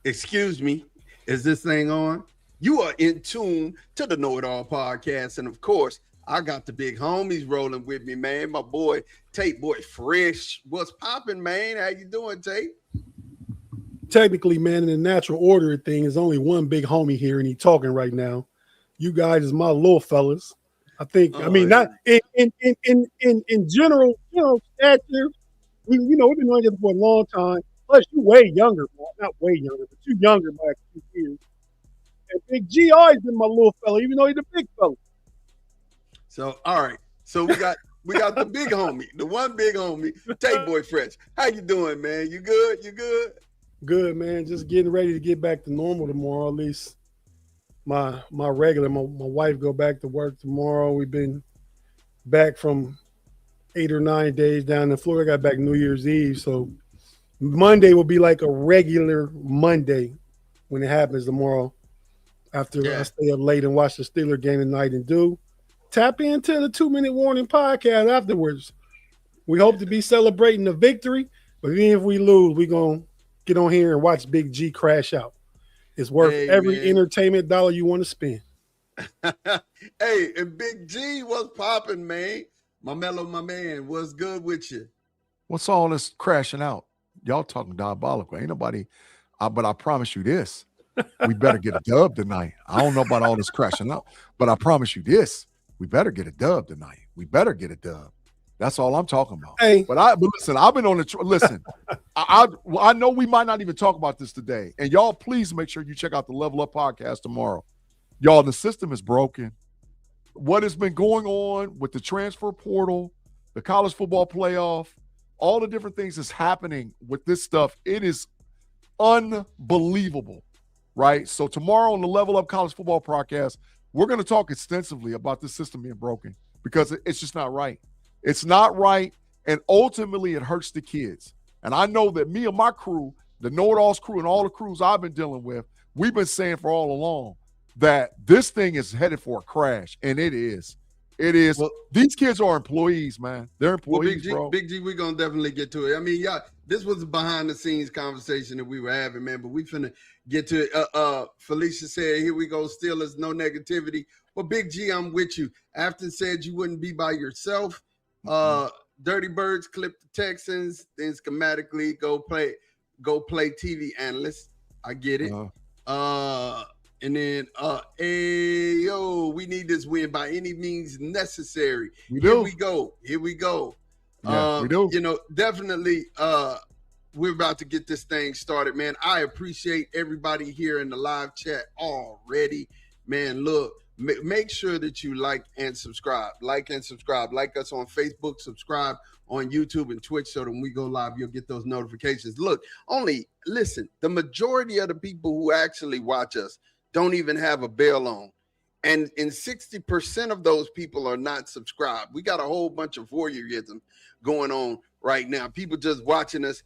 Excuse me, is this thing on? You are in tune to the Know It All podcast. And of course, I got the big homies rolling with me, man. My boy, Tate Boy Fresh. What's popping, man? How you doing, Tate? Technically, man, in the natural order of things, there's only one big homie here, and he talking right now. You guys is my little fellas. I think. I mean, not in general, stature. We've been knowing each other for a long time. Plus, you way younger, man. Not way younger, but you younger by a few years. And Big G always been my little fella, even though he's a big fella. So, all right. So we got the big homie, the one big homie, Tate Boy Fresh. How you doing, man? You good? You good? Good, man. Just getting ready to get back to normal tomorrow. At least my wife go back to work tomorrow. We've been back from 8 or 9 days down in Florida. Got back New Year's Eve, so Monday will be like a regular Monday when it happens tomorrow. After I stay up late and watch the Steeler game tonight and tap into the 2-Minute Warning podcast afterwards. We hope to be celebrating the victory, but even if we lose, we're going to get on here and watch Big G crash out. It's worth every entertainment dollar you want to spend. Hey, and Big G, what's popping, man? My man, what's good with you? What's all this crashing out? Y'all talking diabolical. Ain't nobody, but I promise you this. We better get a dub tonight. I don't know about all this crashing out, but I promise you this. We better get a dub tonight. We better get a dub. That's all I'm talking about. Hey. But listen, I've been on the listen. I know we might not even talk about this today. And y'all, please make sure you check out the Level Up podcast tomorrow. Y'all, the system is broken. What has been going on with the transfer portal, the college football playoff, all the different things that's happening with this stuff, it is unbelievable, right? So tomorrow on the Level Up College Football podcast, we're going to talk extensively about this system being broken because it's just not right. It's not right, and ultimately it hurts the kids. And I know that me and my crew, the KnoItAllz crew and all the crews I've been dealing with, we've been saying for all along that this thing is headed for a crash, and it is. It is. Well, these kids are employees, man. They're employees, bro. Big G, we're going to definitely get to it. I mean, this was a behind-the-scenes conversation that we were having, man, but we finna get to it. Felicia said, here we go, Steelers, no negativity. Well, Big G, I'm with you. Afton said you wouldn't be by yourself. Dirty Birds clip the Texans, then schematically go play TV analyst. I get it. And then we need this win by any means necessary. Here we go. Yeah, we do. Definitely we're about to get this thing started, man. I appreciate everybody here in the live chat already. Man, look. Make sure that you like and subscribe. Like us on Facebook, subscribe on YouTube and Twitch so that when we go live, you'll get those notifications. Look, listen, the majority of the people who actually watch us don't even have a bell on. And 60% of those people are not subscribed. We got a whole bunch of voyeurism going on right now. People just watching us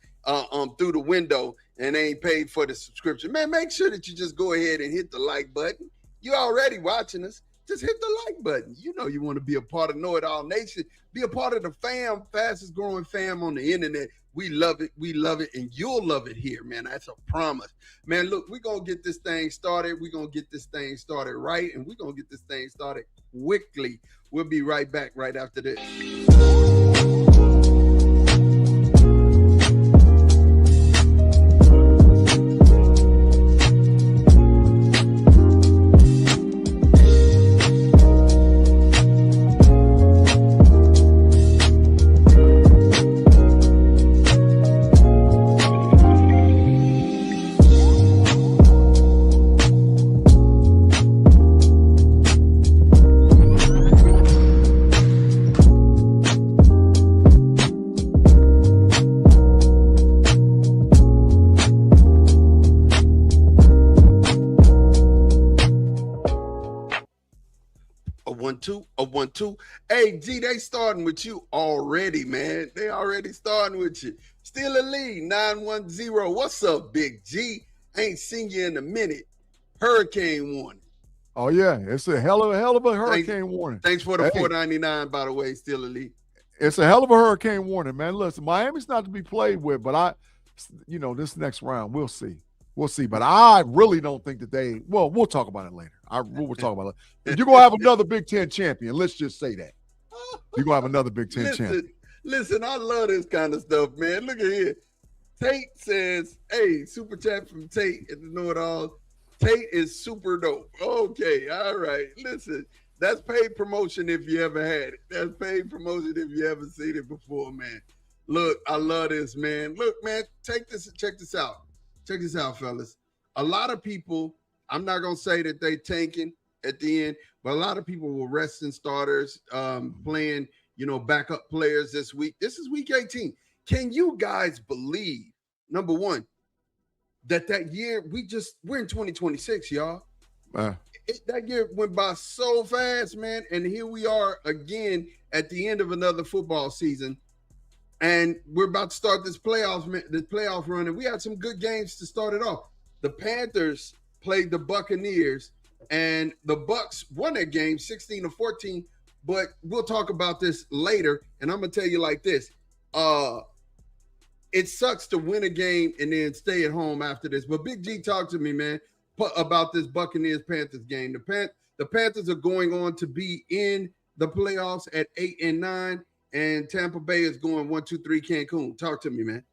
through the window and they ain't paid for the subscription. Man, make sure that you just go ahead and hit the like button. You're already watching us. Just hit the like button. You know you want to be a part of Know It All Nation. Be a part of the fam, fastest growing fam on the internet. We love it. We love it. And you'll love it here, man. That's a promise. Man, look, we're going to get this thing started. We're going to get this thing started right. And we're going to get this thing started quickly. We'll be right back right after this. A 1-2. Hey, G, they starting with you already, man. They already starting with you. Still a lead, 9-1-0. What's up, Big G? Ain't seen you in a minute. Hurricane warning. Oh, yeah. It's a hell of a hurricane warning. Thanks for the $4.99, by the way, Still a lead. It's a hell of a hurricane warning, man. Listen, Miami's not to be played with, but this next round, we'll see. We'll see. But I really don't think that they – well, we'll talk about it later. We'll talk about it. You're going to have another Big Ten champion. Let's just say that. You're going to have another Big Ten champion. Listen, I love this kind of stuff, man. Look at here. Tate says, hey, super chat from Tate at the KnoItAllz. Tate is super dope. Okay, all right. Listen, that's paid promotion if you ever had it. That's paid promotion if you ever seen it before, man. Look, I love this, man. Look, man, check this out. Check this out, fellas. A lot of people, I'm not going to say that they tanking at the end, but a lot of people were resting starters, playing, backup players this week. This is week 18. Can you guys believe, number one, that year we're in 2026, y'all. That year went by so fast, man. And here we are again at the end of another football season. And we're about to start this playoff run. And we had some good games to start it off. The Panthers played the Buccaneers, and the Bucs won that game 16-14. But we'll talk about this later. And I'm going to tell you like this. It sucks to win a game and then stay at home after this. But Big G talked to me, man, about this Buccaneers-Panthers game. The Panthers are going on to be in the playoffs at 8-9, and Tampa Bay is going 1-2-3 Cancun. Talk to me, man.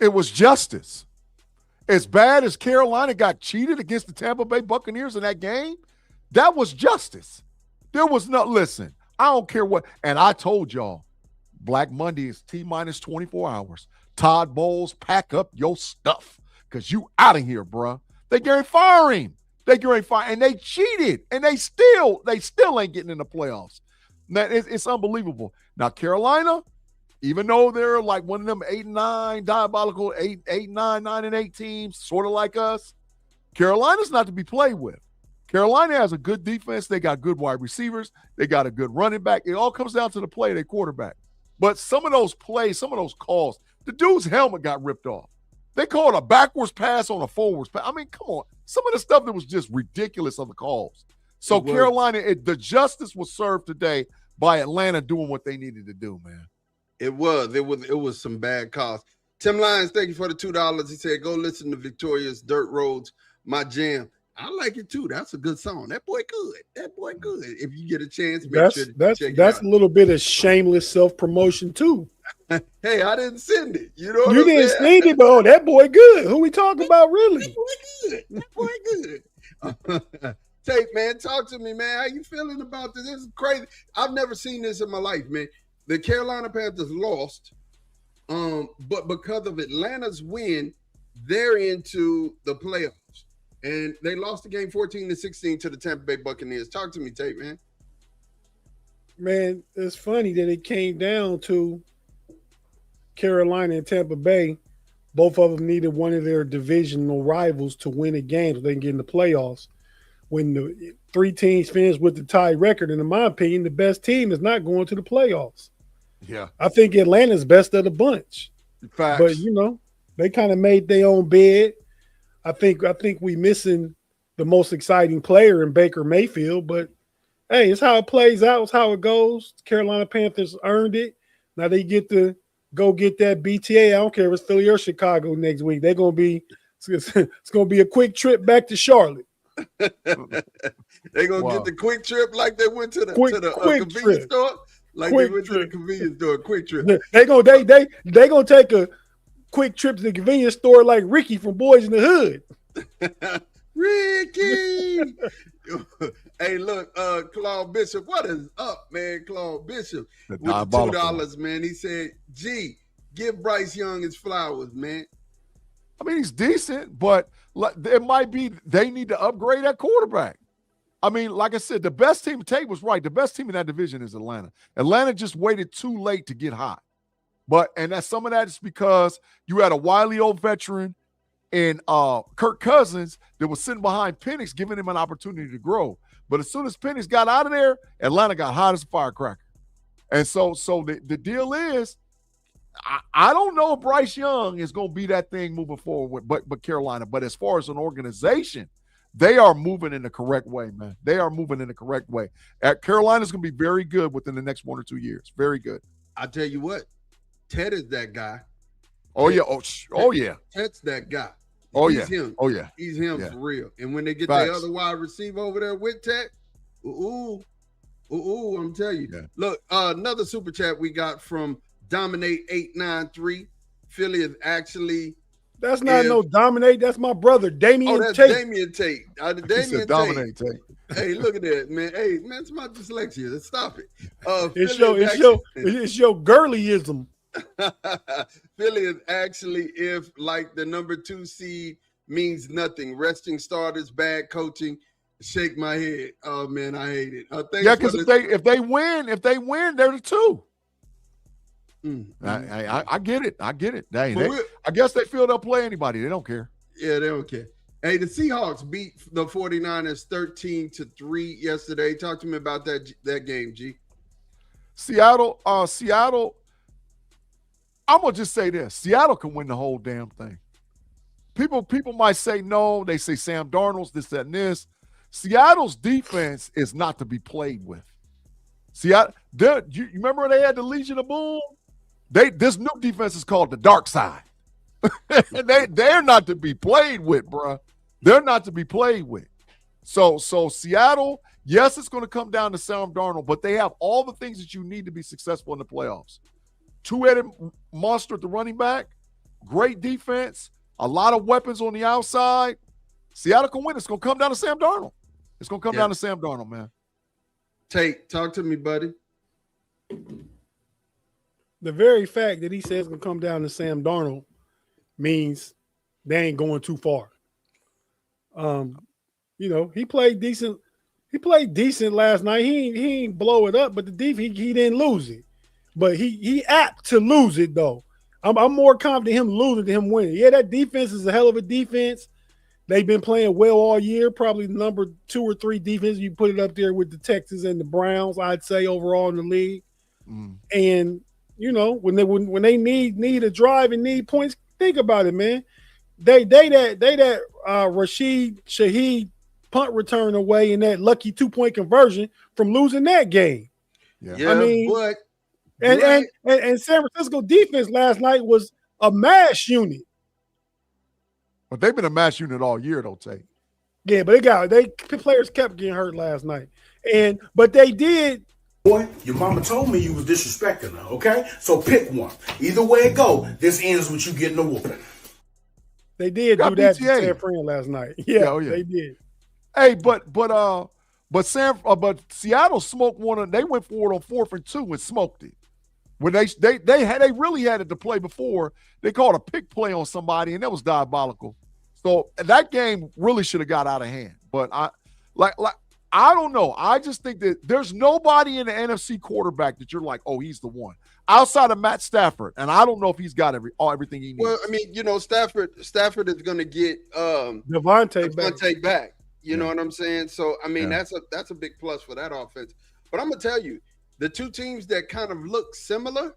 It was justice. As bad as Carolina got cheated against the Tampa Bay Buccaneers in that game, that was justice. There was no – listen, I don't care what – and I told y'all, Black Monday is T-minus 24 hours. Todd Bowles, pack up your stuff because you out of here, bruh. They getting fire him. And they cheated, and they still ain't getting in the playoffs. Now, it's unbelievable. Now, Carolina, even though they're like one of them 8-9, diabolical 8-9, 9-8 teams, sort of like us, Carolina's not to be played with. Carolina has a good defense. They got good wide receivers. They got a good running back. It all comes down to the play of their quarterback. But some of those plays, some of those calls, the dude's helmet got ripped off. They called a backwards pass on a forwards pass. I mean, come on. Some of the stuff that was just ridiculous of the calls. So Carolina, the justice was served today by Atlanta doing what they needed to do, man. It was some bad calls. Tim Lyons, thank you for the $2. He said, go listen to Victoria's Dirt Roads, my jam. I like it too. That's a good song. That boy good. If you get a chance, make sure to check it out. That's a little bit of shameless self-promotion too. Hey, I didn't send it. You know, you didn't send it, but that boy good. Who we talking about, really? That boy good. Tate, man, talk to me, man. How you feeling about this? This is crazy. I've never seen this in my life, man. The Carolina Panthers lost, but because of Atlanta's win, they're into the playoffs. And they lost the game 14-16 to the Tampa Bay Buccaneers. Talk to me, Tate, man. Man, it's funny that it came down to Carolina and Tampa Bay. Both of them needed one of their divisional rivals to win a game so they can get in the playoffs. When the three teams finish with the tie record, and in my opinion, the best team is not going to the playoffs. Yeah. I think Atlanta's best of the bunch. Facts. But, they kind of made their own bed. I think we missing the most exciting player in Baker Mayfield, but hey, it's how it plays out. It's how it goes. Carolina Panthers earned it. Now they get to go get that BTA. I don't care if it's Philly or Chicago next week. It's gonna be a quick trip back to Charlotte. They're gonna get the quick trip like they went to the convenience store. Like they went to the convenience store, quick trip. They gonna take a quick trip to the convenience store like Ricky from Boys in the Hood. Ricky! Hey, look, Claude Bishop, what is up, man? Claude Bishop with the $2, man. He said, G, give Bryce Young his flowers, man. I mean, he's decent, but it might be they need to upgrade that quarterback. I mean, like I said, the best team, Tate was right, the best team in that division is Atlanta. Atlanta just waited too late to get hot. And some of that is because you had a wily old veteran in Kirk Cousins that was sitting behind Penix, giving him an opportunity to grow. But as soon as Penix got out of there, Atlanta got hot as a firecracker. And so the deal is, I don't know if Bryce Young is going to be that thing moving forward, but Carolina. But as far as an organization, they are moving in the correct way, man. They are moving in the correct way. Carolina's going to be very good within the next 1 or 2 years. Very good. I tell you what, Ted is that guy. Oh, yeah. Oh, yeah. Ted's that guy. Oh, He's yeah. him. Oh, yeah. He's him Yeah. for real. And when they get Facts. the other wide receiver over there with Tech, I'm telling you. Yeah. Look, another super chat we got from Dominate893. Philly is actually. That's not no Dominate. That's my brother, Damian that's Tate. Damian Tate. He said Dominate Tate. Hey, look at that, man. Hey, man, it's my dyslexia. Let's stop it. It's your girlyism. Philly is actually, if like the number 2 seed means nothing, resting starters, bad coaching. Shake my head. Oh man, I hate it. Yeah, because if they win, they're the 2. I get it. I guess they feel they'll play anybody. They don't care. Yeah, they don't care. Hey, the Seahawks beat the 49ers 13-3 yesterday. Talk to me about that game, G. Seattle. I'm gonna just say this: Seattle can win the whole damn thing. People might say no. They say Sam Darnold's this, that, and this. Seattle's defense is not to be played with. Seattle. You remember they had the Legion of Boom? This new defense is called the Dark Side. They're not to be played with, bruh. They're not to be played with. So Seattle, yes, it's going to come down to Sam Darnold, but they have all the things that you need to be successful in the playoffs. Two-headed monster at the running back, great defense, a lot of weapons on the outside. Seattle can win. It's going to come down to Sam Darnold. It's going to come down to Sam Darnold, man. Tate, talk to me, buddy. The very fact that he says it's going to come down to Sam Darnold means they ain't going too far. He played decent. He played decent last night. He ain't blow it up, but the defense he didn't lose it. But he apt to lose it though. I'm more confident him losing than him winning. Yeah, that defense is a hell of a defense. They've been playing well all year. Probably the number 2 or 3 defense. You put it up there with the Texans and the Browns, I'd say overall in the league. And when they need a drive and need points, think about it, man. They that Rashid Shaheed punt return away in that lucky 2-point conversion from losing that game. Yeah, I mean, and San Francisco defense last night was a mash unit. But they've been a mash unit all year, though, Tate. Yeah, but players kept getting hurt last night, but they did. Boy, your mama told me you was disrespecting her, okay? So pick one. Either way it go, this ends with you getting a whooping. They did do that to San Fran last night. Yeah, they did. Hey, but Seattle smoked one. They went for it on 4th and 2 and smoked it. When they really had it to play before. They called a pick play on somebody, and that was diabolical. So that game really should have got out of hand. But I don't know. I just think that there's nobody in the NFC quarterback that you're like, oh, he's the one. Outside of Matt Stafford, and I don't know if he's got everything he needs. Well, I mean, Stafford is going to get Devontae back. You know what I'm saying? So I mean, that's a big plus for that offense. But I'm gonna tell you, the 2 teams that kind of look similar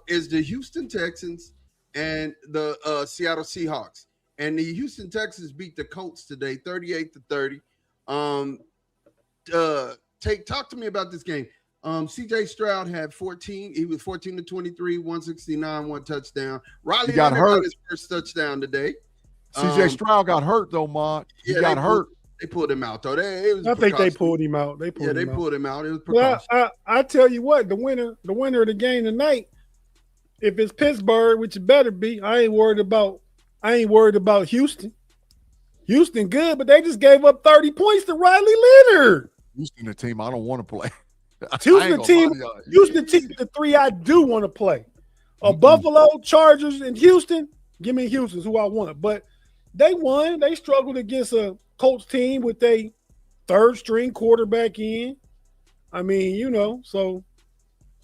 is the Houston Texans and the Seattle Seahawks. And the Houston Texans beat the Colts today, 38-30. Talk to me about this game. CJ Stroud had 14. He was 14-23, 169, 1 touchdown. Riley got hurt. His first touchdown today. CJ Stroud got hurt though, Mont. He got hurt. They pulled him out though. I think they pulled him out. They pulled him out. It was precaution. Well, I tell you what, the winner of the game tonight, if it's Pittsburgh, which it better be, I ain't worried about Houston. Houston good, but they just gave up 30 points to Riley Leonard. Houston, the team I don't want to play. Houston team, the 3 I do want to play. Buffalo, Chargers, and Houston. Give me Houston's who I want. But they won. They struggled against a Colts team with a 3rd-string quarterback in. I mean, so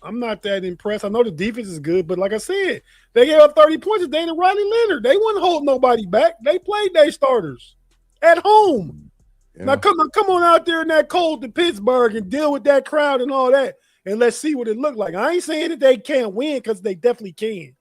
I'm not that impressed. I know the defense is good, but like I said, they gave up 30 points today to Riley Leonard. They wouldn't hold nobody back. They played their starters at home. Yeah. Now come on out there in that cold to Pittsburgh and deal with that crowd and all that, and let's see what it looked like. I ain't saying that they can't win because they definitely can.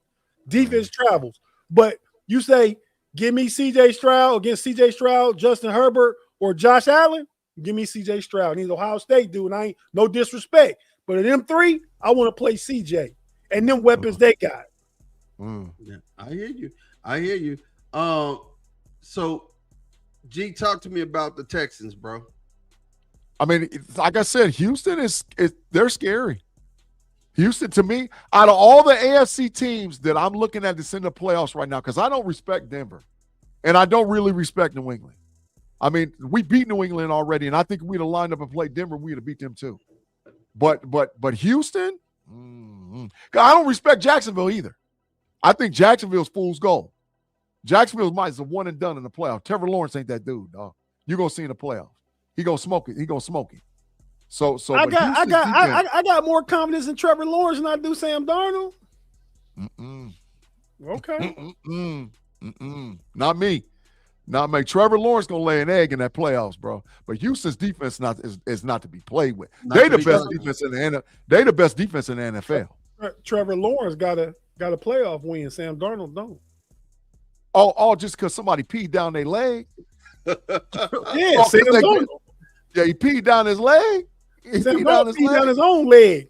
Defense travels. But you say, give me C.J. Stroud against C.J. Stroud, Justin Herbert, or Josh Allen, give me C.J. Stroud. He's Ohio State dude, and I ain't no disrespect. But of them 3, I want to play C.J. and them weapons they got. Yeah, I hear you. So, G, talk to me about the Texans, bro. I mean, like I said, Houston they're scary. Houston, to me, out of all the AFC teams that I'm looking at that's in the playoffs right now, because I don't respect Denver, and I don't really respect New England. I mean, we beat New England already, and I think if we'd have lined up and played Denver, we'd have beat them too. But Houston, I don't respect Jacksonville either. I think Jacksonville's fool's gold. Jacksonville might is a one and done in the playoffs. Trevor Lawrence ain't that dude, dog. You're gonna see in the playoffs. He gonna smoke it. He gonna smoke it. So I got more confidence in Trevor Lawrence than I do Sam Darnold. Okay. Not me. Not me. Trevor Lawrence gonna lay an egg in that playoffs, bro. But Houston's defense is not to be played with. They the best defense in the They the best defense in the NFL. Trevor Lawrence got a playoff win. Sam Darnold don't. All just because somebody peed down their leg. Yeah, Sam Darnold. Yeah, he peed down his leg. He Sam peed Darnold down his own leg.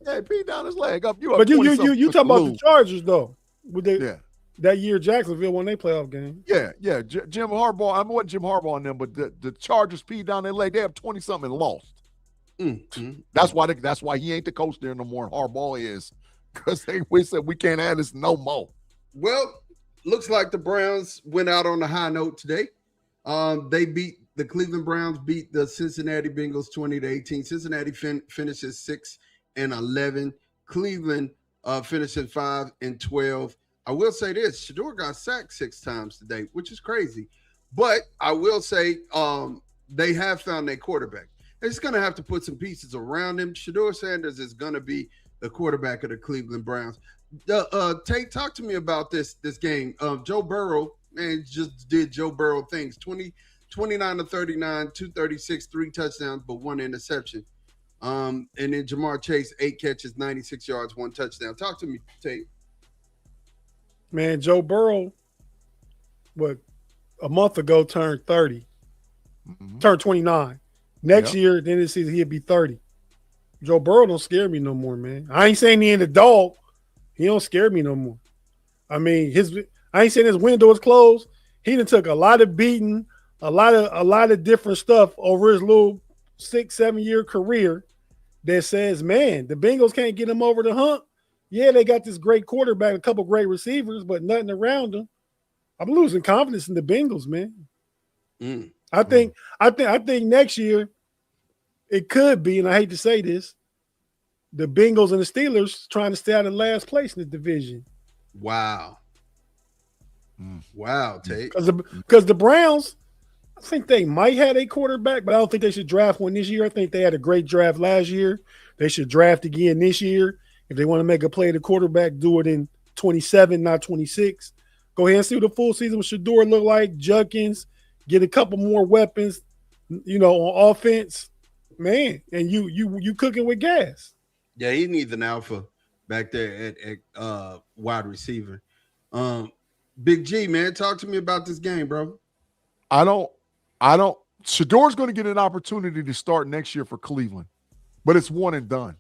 Yeah, he peed down his leg. But you talking about the Chargers though? Yeah. That year Jacksonville won their playoff game. Yeah. Jim Harbaugh. I wasn't Jim Harbaugh on them, but the Chargers peed down their leg. They have 20-something and lost. That's why he ain't the coach there no more. Harbaugh is, because we said we can't have this no more. Well, looks like the Browns went out on a high note today. They beat the Cleveland Browns, beat the Cincinnati Bengals 20-18. Cincinnati finishes 6-11. Cleveland finishes 5-12. I will say this: Shedeur got sacked 6 times today, which is crazy. But I will say they have found their quarterback. They're just going to have to put some pieces around him. Shedeur Sanders is going to be the quarterback of the Cleveland Browns. Tate, talk to me about this game. Joe Burrow, man, just did Joe Burrow things. 29-39, 236, 3 touchdowns, but 1 interception. And then Jamar Chase, 8 catches, 96 yards, 1 touchdown. Talk to me, Tate. Man, Joe Burrow, a month ago turned 30, turned 29. Next year, then this season, he'll be 30. Joe Burrow don't scare me no more, man. I ain't saying he ain't a dog. He don't scare me no more. I mean, I ain't saying his window is closed. He done took a lot of beating, a lot of different stuff over his little 6-7 year career that says, man, the Bengals can't get him over the hump. Yeah, they got this great quarterback, a couple great receivers, but nothing around him. I'm losing confidence in the Bengals, man. I think next year it could be, and I hate to say this, the Bengals and the Steelers trying to stay out of last place in the division. Wow. Wow, Tate. Because the Browns, I think they might have a quarterback, but I don't think they should draft one this year. I think they had a great draft last year. They should draft again this year. If they want to make a play at the quarterback, do it in 27, not 26. Go ahead and see what the full season with Shedeur look like. Judkins, get a couple more weapons, on offense, man. And you cooking with gas. Yeah, he needs an alpha back there at wide receiver. Big G, man, talk to me about this game, bro. I don't. Shedeur's going to get an opportunity to start next year for Cleveland, but it's one and done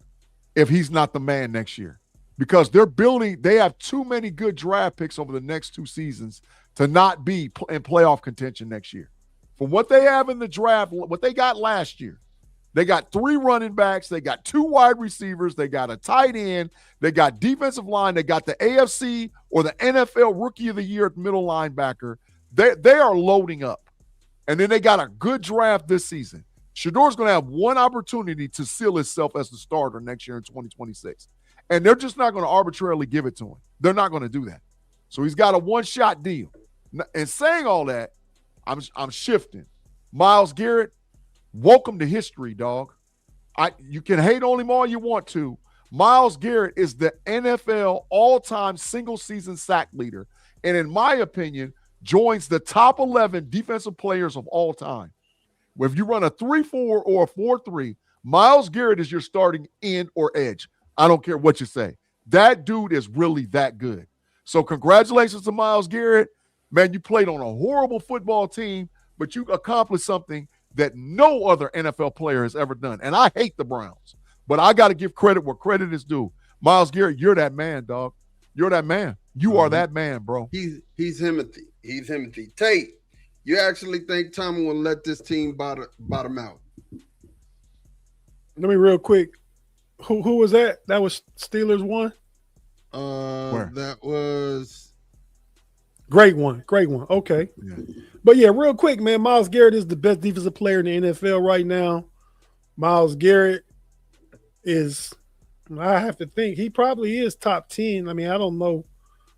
if he's not the man next year, because they have too many good draft picks over the next 2 seasons to not be in playoff contention next year. For what they have in the draft, what they got last year, they got 3 running backs, they got 2 wide receivers, they got a tight end, they got defensive line, they got the AFC or the NFL Rookie of the Year at middle linebacker. They are loading up. And then they got a good draft this season. Shedeur's going to have one opportunity to seal himself as the starter next year in 2026. And they're just not going to arbitrarily give it to him. They're not going to do that. So he's got a one-shot deal. And saying all that, I'm shifting. Myles Garrett, welcome to history, dog. You can hate on him all you want to. Myles Garrett is the NFL all-time single-season sack leader. And in my opinion, joins the top 11 defensive players of all time. If you run a 3-4 or a 4-3, Myles Garrett is your starting end or edge. I don't care what you say. That dude is really that good. So congratulations to Myles Garrett. Man, you played on a horrible football team, but you accomplished something that no other NFL player has ever done. And I hate the Browns, but I got to give credit where credit is due. Myles Garrett, you're that man, dog. You're that man. You are that man, bro. He's Timothy. He's Timothy. Tate, You actually think Tomlin will let this team bottom out? Let me real quick. Who was that? That was Steelers one? That was Great one. Okay. Yeah. But yeah, real quick, man, Myles Garrett is the best defensive player in the NFL right now. Myles Garrett is, I have to think, he probably is top 10. I mean, I don't know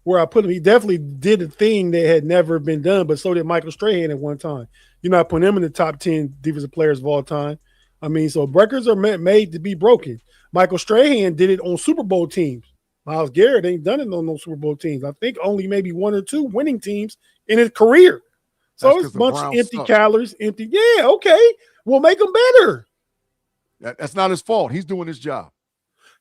where I put him. He definitely did a thing that had never been done, but so did Michael Strahan at one time. You're not putting him in the top 10 defensive players of all time. I mean, so records are made to be broken. Michael Strahan did it on Super Bowl teams. Myles Garrett ain't done it on no Super Bowl teams. I think only maybe one or two winning teams in his career. So it's a bunch of empty calories, empty. Yeah, okay. We'll make them better. That's not his fault. He's doing his job.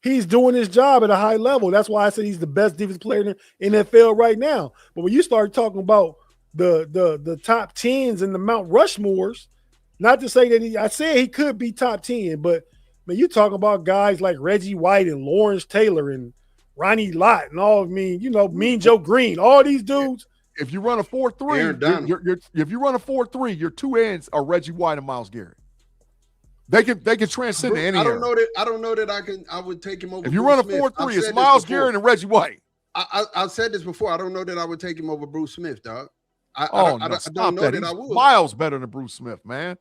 He's doing his job at a high level. That's why I said he's the best defensive player in the NFL right now. But when you start talking about the top 10s and the Mount Rushmores, not to say that I said he could be top 10, but man, you talking about guys like Reggie White and Lawrence Taylor and Ronnie Lott and all, Mean Joe Green, all these dudes. If you run a 4-3, if you run a 4-3, your two ends are Reggie White and Myles Garrett. They can transcend to any. I don't know that I would take him over. If you run a 4-3, it's Myles Garrett and Reggie White. I said this before. I don't know that I would take him over Bruce Smith, dog. I don't know that I would. Miles better than Bruce Smith, man.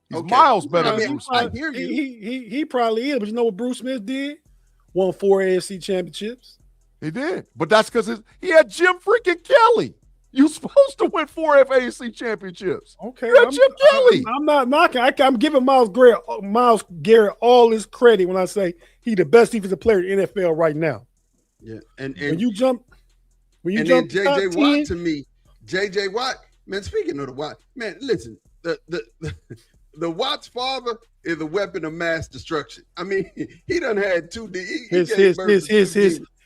He's miles better than Bruce Smith. I hear you. He probably is, but you know what Bruce Smith did? Won 4 AFC championships. He did, but that's because he had Jim freaking Kelly. You supposed to win 4 AFC championships. Okay, you had Jim Kelly. I'm not knocking. I'm giving Myles Garrett all his credit when I say he's the best defensive player in the NFL right now. Yeah, and when you jump JJ Watt to me, JJ Watt, man. Speaking of the Watt, man, listen, the Watt's father is a weapon of mass destruction. I mean, he done had 2 D.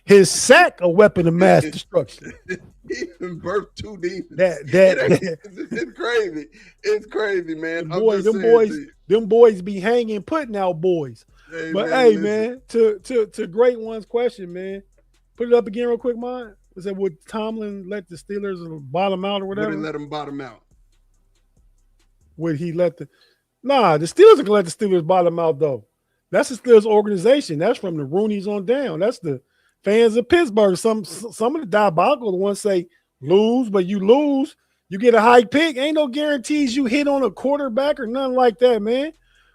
His sack a weapon of mass destruction. He birthed 2 demons. It's crazy. It's crazy, man. Them boys be hanging, putting out boys. Hey, but man, to Great One's question, man, put it up again real quick, man. Was that would Tomlin let the Steelers bottom out or whatever? Would he let them bottom out? Would he let the Steelers are gonna let the Steelers bottom out though. That's the Steelers organization. That's from the Rooneys on down. That's the fans of Pittsburgh. Some of the diabolical ones say lose, but you lose, you get a high pick. Ain't no guarantees you hit on a quarterback or nothing like that, man.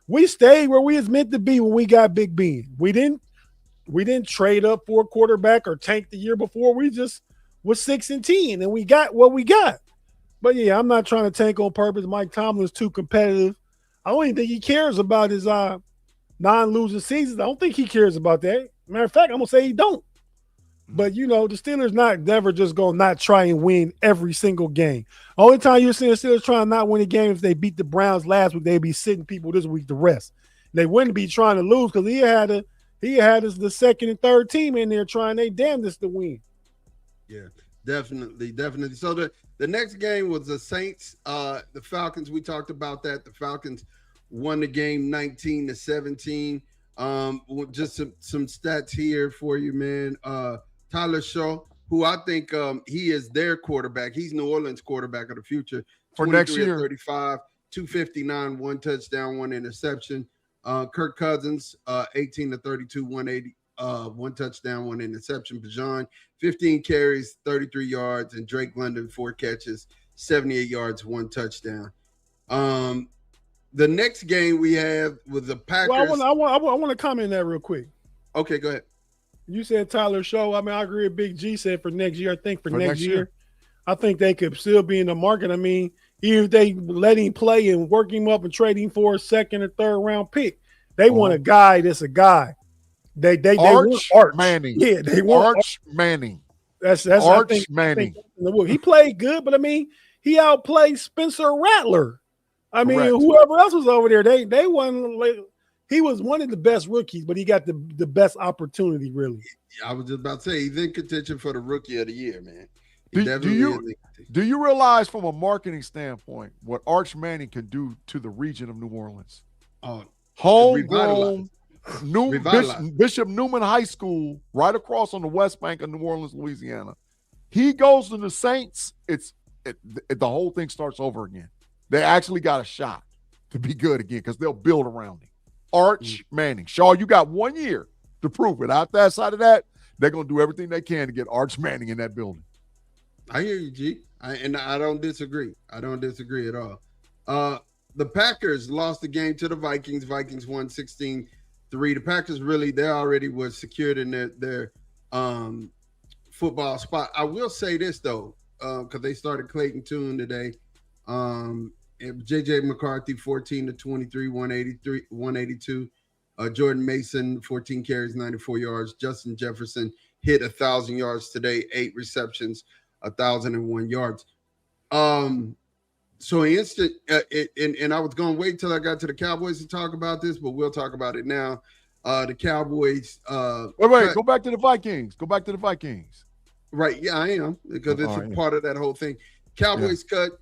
We stayed where we was meant to be when we got Big Ben. We didn't trade up for a quarterback or tank the year before. We just was 6-10 and we got what we got. But yeah, I'm not trying to tank on purpose. Mike Tomlin's too competitive. I don't even think he cares about his non-losing seasons. I don't think he cares about that. Matter of fact, I'm gonna say he don't. But the Steelers never just gonna not try and win every single game. Only time you're seeing the Steelers trying not win a game if they beat the Browns last week, they'd be sitting people this week to rest. They wouldn't be trying to lose because he had the second and third team in there trying their damnedest to win. Yeah, definitely. So the next game was the Saints, the Falcons. We talked about that. The Falcons won the game 19-17. Just some stats here for you, man. Tyler Shaw, who I think he is their quarterback. He's New Orleans quarterback of the future. For next year. 35, 259, 1 touchdown, 1 interception. Kirk Cousins, 18-32, 180, 1 touchdown, 1 interception. Bijan, 15 carries, 33 yards, and Drake London, 4 catches, 78 yards, 1 touchdown. The next game we have with the Packers. Well, I want to comment on that real quick. Okay, go ahead. You said Tyler Shaw. I mean, I agree with Big G said for next year. I think for next year, I think they could still be in the market. I mean, even if they let him play and work him up and trade him for a second or third round pick, they want a guy that's a guy. They want Arch Manning. Yeah, they want Arch Manning. That's Arch Manning. He played good, but I mean, he outplayed Spencer Rattler. I mean, Correct. Whoever else was over there, they won. He was one of the best rookies, but he got the best opportunity, really. I was just about to say, he's in contention for the rookie of the year, man. Do you realize from a marketing standpoint what Arch Manning can do to the region of New Orleans? Homegrown, Bishop Newman High School, right across on the West Bank of New Orleans, Louisiana. He goes to the Saints. It's the whole thing starts over again. They actually got a shot to be good again because they'll build around him. Arch Manning. Shaw, you got 1 year to prove it. Outside of that, they're going to do everything they can to get Arch Manning in that building. I hear you, G. And I don't disagree. I don't disagree at all. The Packers lost the game to the Vikings. Vikings won 16-3. The Packers they already were secured in their football spot. I will say this, though, because they started Clayton Tune today. J.J. McCarthy, 14-23, 182. Jordan Mason, 14 carries, 94 yards. Justin Jefferson hit 1,000 yards today, 8 receptions, 1,001 yards. So instant, and I was going to wait till I got to the Cowboys to talk about this, but we'll talk about it now. The Cowboys. Wait, go back to the Vikings. Go back to the Vikings. Right, yeah, I am, because it's a part of that whole thing. Cowboys cut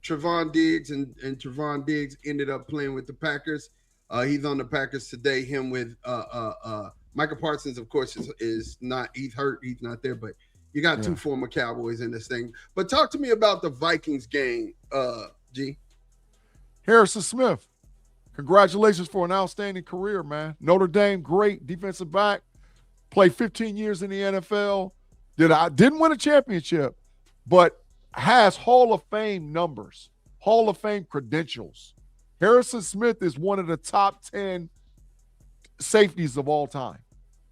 Trevon Diggs, and Trevon Diggs ended up playing with the Packers. He's on the Packers today. Him with Michael Parsons, of course, is not. He's hurt. He's not there, but you got 2 former Cowboys in this thing. But talk to me about the Vikings game, G. Harrison Smith, congratulations for an outstanding career, man. Notre Dame, great defensive back. Played 15 years in the NFL. Didn't win a championship, but has Hall of Fame numbers, Hall of Fame credentials. Harrison Smith is one of the top 10 safeties of all time.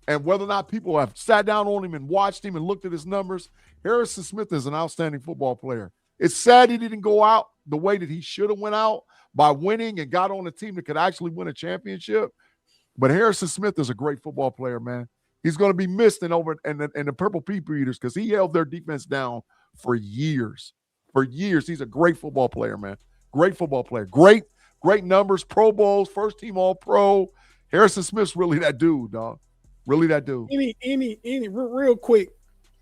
And whether or not people have sat down on him and watched him and looked at his numbers, Harrison Smith is an outstanding football player. It's sad he didn't go out the way that he should have went out by winning and got on a team that could actually win a championship. But Harrison Smith is a great football player, man. He's going to be missed in the Purple People Eaters because he held their defense down for years. For years, he's a great football player, man. Great football player. Great numbers, Pro Bowls, first team All-Pro. Harrison Smith's really that dude, dog. Really that dude. Real quick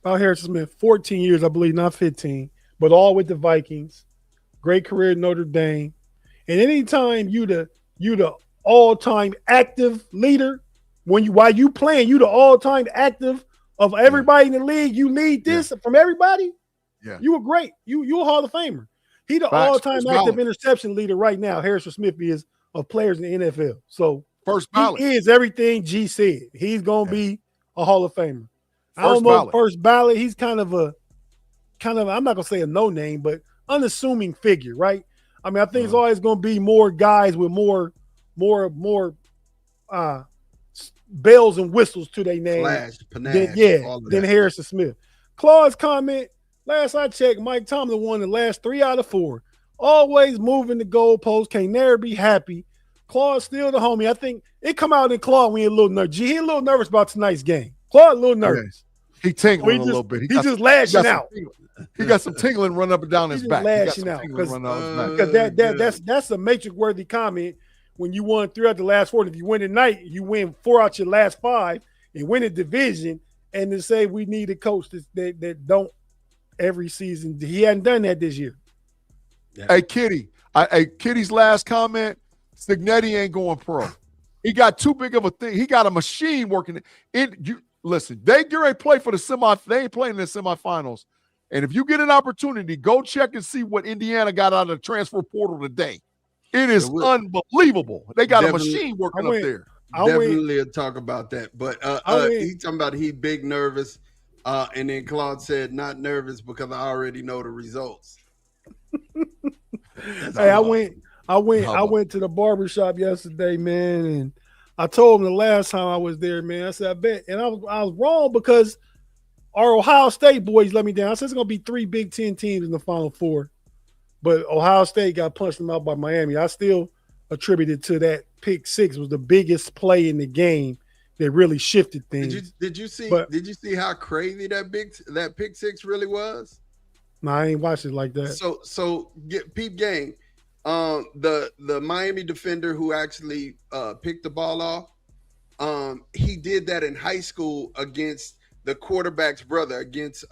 about Harrison Smith, 14 years, I believe, not 15, but all with the Vikings. Great career at Notre Dame. And anytime you the all-time active leader, while you playing, you the all-time active of everybody in the league, you lead this from everybody. Yeah. You were great. You a Hall of Famer. He the all-time active interception leader right now. Harrison Smith is of players in the NFL. So first ballot. He is everything G said. He's gonna be a Hall of Famer. I don't know first ballot. He's kind of I'm not gonna say a no name, but unassuming figure, right? I mean, I think it's always gonna be more guys with more bells and whistles to their name than Harrison Smith. Claude's comment. Last I checked, Mike Tomlin won the last 3 out of 4. Always moving the goalpost. Can't never be happy. Claude's still the homie. I think it come out in Claude when he a little nervous. He a little nervous about tonight's game. Claude a little nervous. Yeah. He tingling a little bit. He just lashing out. He got some tingling running up and down his back. Lashing out because that's a matrix-worthy comment. When you won 3 out the last 4, if you win tonight, you win 4 out your last 5 and win a division. And to say we need a coach that don't every season, he hadn't done that this year. Yeah. Hey, Kitty's last comment. Signetti ain't going pro. He got too big of a thing. He got a machine working. Listen, they get ready to play for the they ain't playing in the semifinals. And if you get an opportunity, go check and see what Indiana got out of the transfer portal today. It is unbelievable. They got a machine working up there. Definitely talk about that. But he's talking about he big nervous. And then Claude said, not nervous because I already know the results. Hey, I went to the barbershop yesterday, man, and I told him the last time I was there, man, I said, I bet. And I was wrong because our Ohio State boys let me down. I said it's going to be 3 Big Ten teams in the Final Four. But Ohio State got punched them out by Miami. I still attributed to that pick 6 was the biggest play in the game that really shifted things. Did you see how crazy that pick 6 really was? No, I ain't watched it like that. So peep game. The Miami defender who actually picked the ball off, he did that in high school against the quarterback's brother, against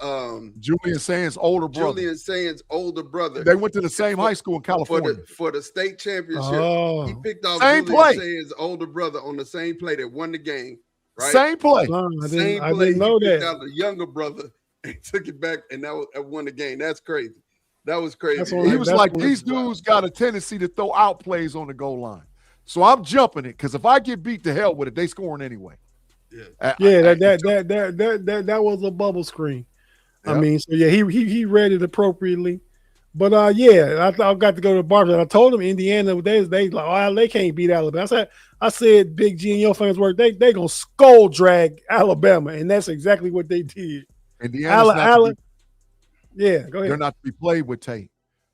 Julian Sands' older brother. They went to the same high school in California. For the state championship. He picked off Julian Sands' older brother on the same play that won the game. Right? Same play. I didn't know that. The younger brother and took it back, and that won the game. That's crazy. That was crazy. He was like, these dudes got a tendency to throw out plays on the goal line. So I'm jumping it because if I get beat, to hell with it, they scoring anyway. Yeah, that was a bubble screen. Yep. I mean, so yeah, he read it appropriately. But I got to go to the barber. I told him Indiana, they like, oh, they can't beat Alabama. I said, Big G and your fans work, they gonna skull drag Alabama, and that's exactly what they did. Indiana, yeah, go ahead. They're not to be played with, Tate.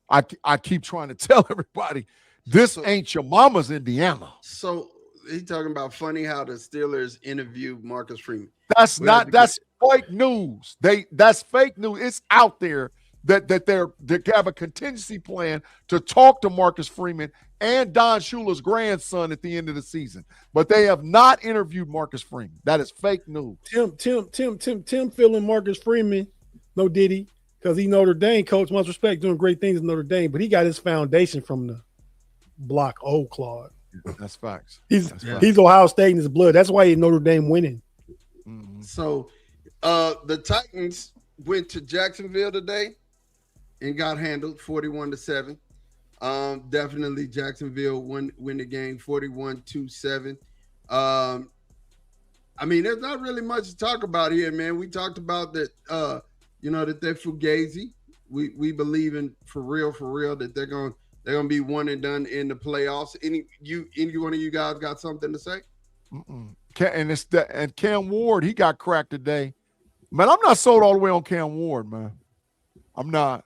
I keep trying to tell everybody, this ain't your mama's Indiana. So he talking about funny how the Steelers interviewed Marcus Freeman. That's fake news. That's fake news. It's out there that they have a contingency plan to talk to Marcus Freeman and Don Shula's grandson at the end of the season. But they have not interviewed Marcus Freeman. That is fake news. Tim feeling Marcus Freeman, no diddy. Because he Notre Dame coach, much respect, doing great things in Notre Dame, but he got his foundation from the block old Claude. That's facts. He's Ohio State in his blood. That's why he's Notre Dame winning. Mm-hmm. So the Titans went to Jacksonville today and got handled 41-7. Definitely Jacksonville win the game 41-7. I mean, there's not really much to talk about here, man. We talked about that that they're fugazi. We believe in for real that they're gonna be one and done in the playoffs. Any one of you guys got something to say? And Cam Ward, he got cracked today. Man, I'm not sold all the way on Cam Ward, man. I'm not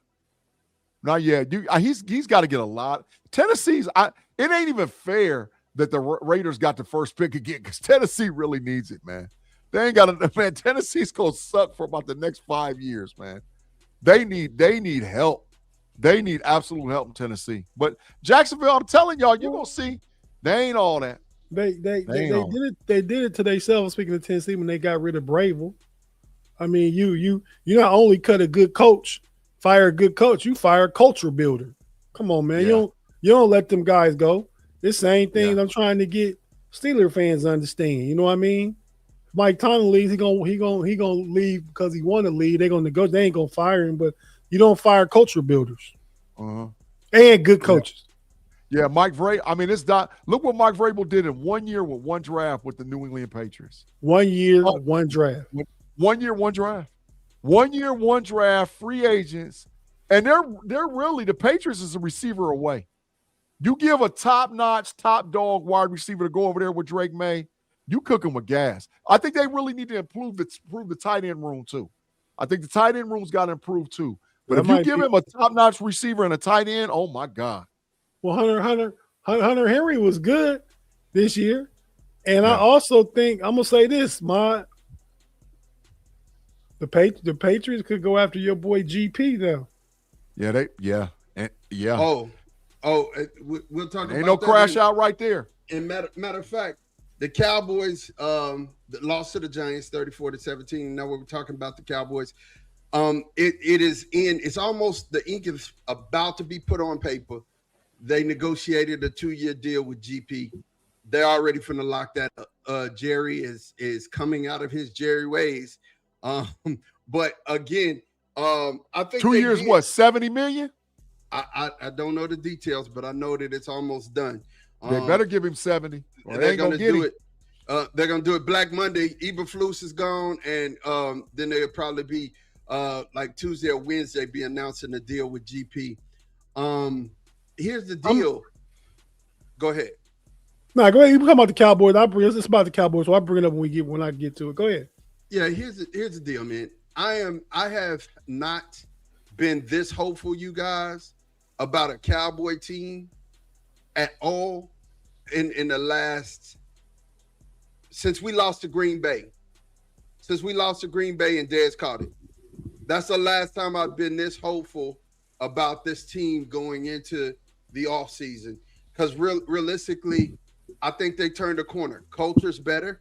yet. He's got to get a lot. Tennessee's. It ain't even fair that the Raiders got the first pick again because Tennessee really needs it, man. They ain't got enough, man. Tennessee's gonna suck for about the next 5 years, man. They need help. They need absolute help in Tennessee. But Jacksonville, I'm telling y'all, you're gonna see they ain't all that. They did it to themselves. Speaking of Tennessee, when they got rid of Bravel, I mean, you not only cut a good coach, fire a good coach, you fire a culture builder. Come on, man. Yeah. You don't let them guys go. This same thing I'm trying to get Steeler fans to understand. You know what I mean? Mike Tomlin leaves, he gonna leave because he want to leave. They're gonna go. They ain't gonna fire him, but you don't fire culture builders and good coaches. Yeah, Mike Vrabel. I mean, it's not. Look what Mike Vrabel did in 1 year with one draft with the New England Patriots. 1 year, one draft. 1 year, one draft. 1 year, one draft. Free agents, and they're really the Patriots is a receiver away. You give a top-notch, top-dog wide receiver to go over there with Drake May. You cook them with gas. I think they really need to improve the tight end room too. I think the tight end room's got to improve too. But if you give him a top-notch receiver and a tight end, oh my God. Well, Hunter Henry was good this year, and I also think I'm gonna say this: the Patriots could go after your boy GP though. We'll talk about ain't no crash out right there. And matter of fact. The Cowboys lost to the Giants 34-17. Now we're talking about the Cowboys. It's almost the ink is about to be put on paper. They negotiated a 2-year deal with GP. They're already finna lock that up. Jerry is coming out of his Jerry ways. But again, I think 2 years, what, $70 million? I don't know the details, but I know that it's almost done. They better give him 70. Or they're going to do it. They're going to do it Black Monday. Eberflus is gone, and then they'll probably be like Tuesday or Wednesday be announcing the deal with GP. Here's the deal. Go ahead. No, go ahead. You talk about the Cowboys. It's about the Cowboys, so I'll bring it up when I get to it. Go ahead. Yeah, here's the deal, man. I have not been this hopeful, you guys, about a Cowboy team at all in the last since we lost to Green Bay. Since we lost to Green Bay and Dez caught it. That's the last time I've been this hopeful about this team going into the offseason. Because realistically, I think they turned a corner. Culture's better.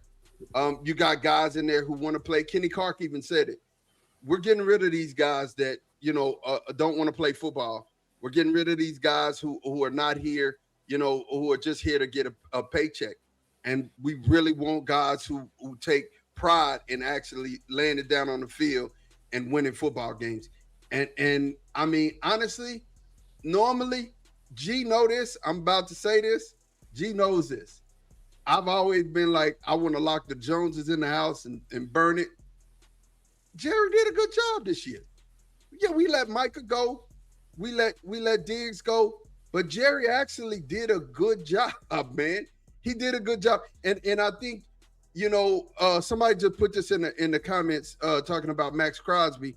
You got guys in there who want to play. Kenny Clark even said it. We're getting rid of these guys that, don't want to play football. We're getting rid of these guys who are not here, who are just here to get a paycheck. And we really want guys who take pride in actually laying it down on the field and winning football games. And I mean, honestly, normally, G know this. I'm about to say this. G knows this. I've always been like, I want to lock the Joneses in the house and burn it. Jerry did a good job this year. Yeah, we let Micah go. We let Diggs go. But Jerry actually did a good job, man. He did a good job. And I think, you know, somebody just put this in the comments talking about Max Crosby.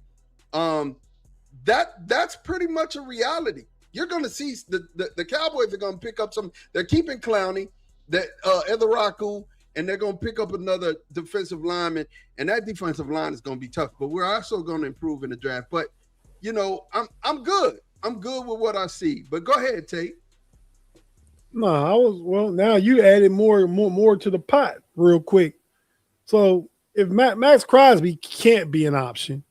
That's pretty much a reality. You're going to see the Cowboys are going to pick up some. They're keeping Clowney, that Etheraku, and they're going to pick up another defensive lineman, and that defensive line is going to be tough. But we're also going to improve in the draft. But you know, I'm good. I'm good with what I see. But go ahead, Tate. No, now you added more to the pot real quick. So if Max Crosby can't be an option,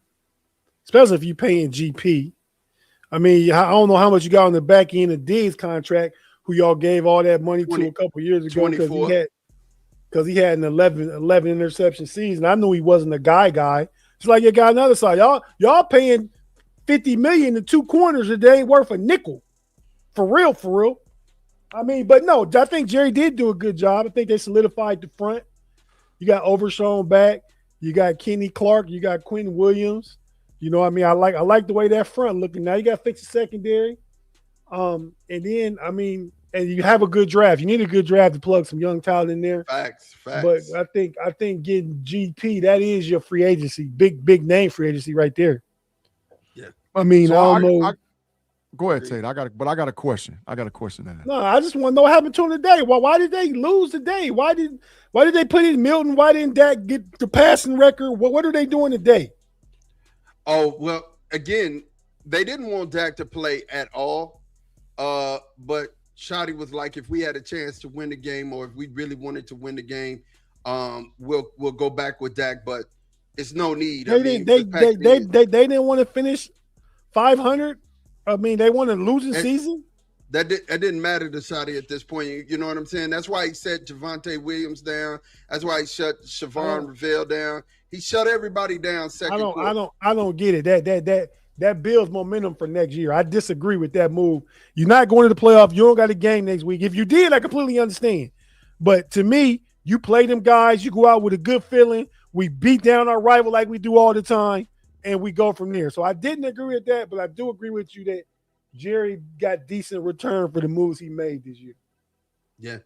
especially if you're paying GP. I mean, I don't know how much you got on the back end of Diggs' contract, who y'all gave all that money to a couple years ago because he had an 11 interception season. I knew he wasn't a guy. It's like you got another side. Y'all paying $50 million to two corners a day worth a nickel. For real. I mean, but no, I think Jerry did do a good job. I think they solidified the front. You got Overshown back. You got Kenny Clark. You got Quentin Williams. You know what I mean? I like the way that front looking. Now you got to fix the secondary. And then, I mean, and you have a good draft. You need a good draft to plug some young talent in there. Facts. But I think getting GP, that is your free agency, big name free agency right there. Yeah. I mean, so I don't know. Go ahead, Tate. I got a question. No, I just want to know what happened to him today. Why did they lose today? Why did they put in Milton? Why didn't Dak get the passing record? What are they doing today? Oh, well, again, they didn't want Dak to play at all. But Shotty was like, if we had a chance to win the game, or if we really wanted to win the game, we'll go back with Dak. But it's no need. They didn't want to finish 500. I mean, they want a losing season. That didn't matter to Shotty at this point. You know what I'm saying? That's why he set Javonte Williams down. That's why he shut Siobhan Reveal down. He shut everybody down. I don't get it. That builds momentum for next year. I disagree with that move. You're not going to the playoff. You don't got a game next week. If you did, I completely understand. But to me, you play them guys. You go out with a good feeling. We beat down our rival like we do all the time, and we go from there. So I didn't agree with that, but I do agree with you that Jerry got decent return for the moves he made this year. Yeah.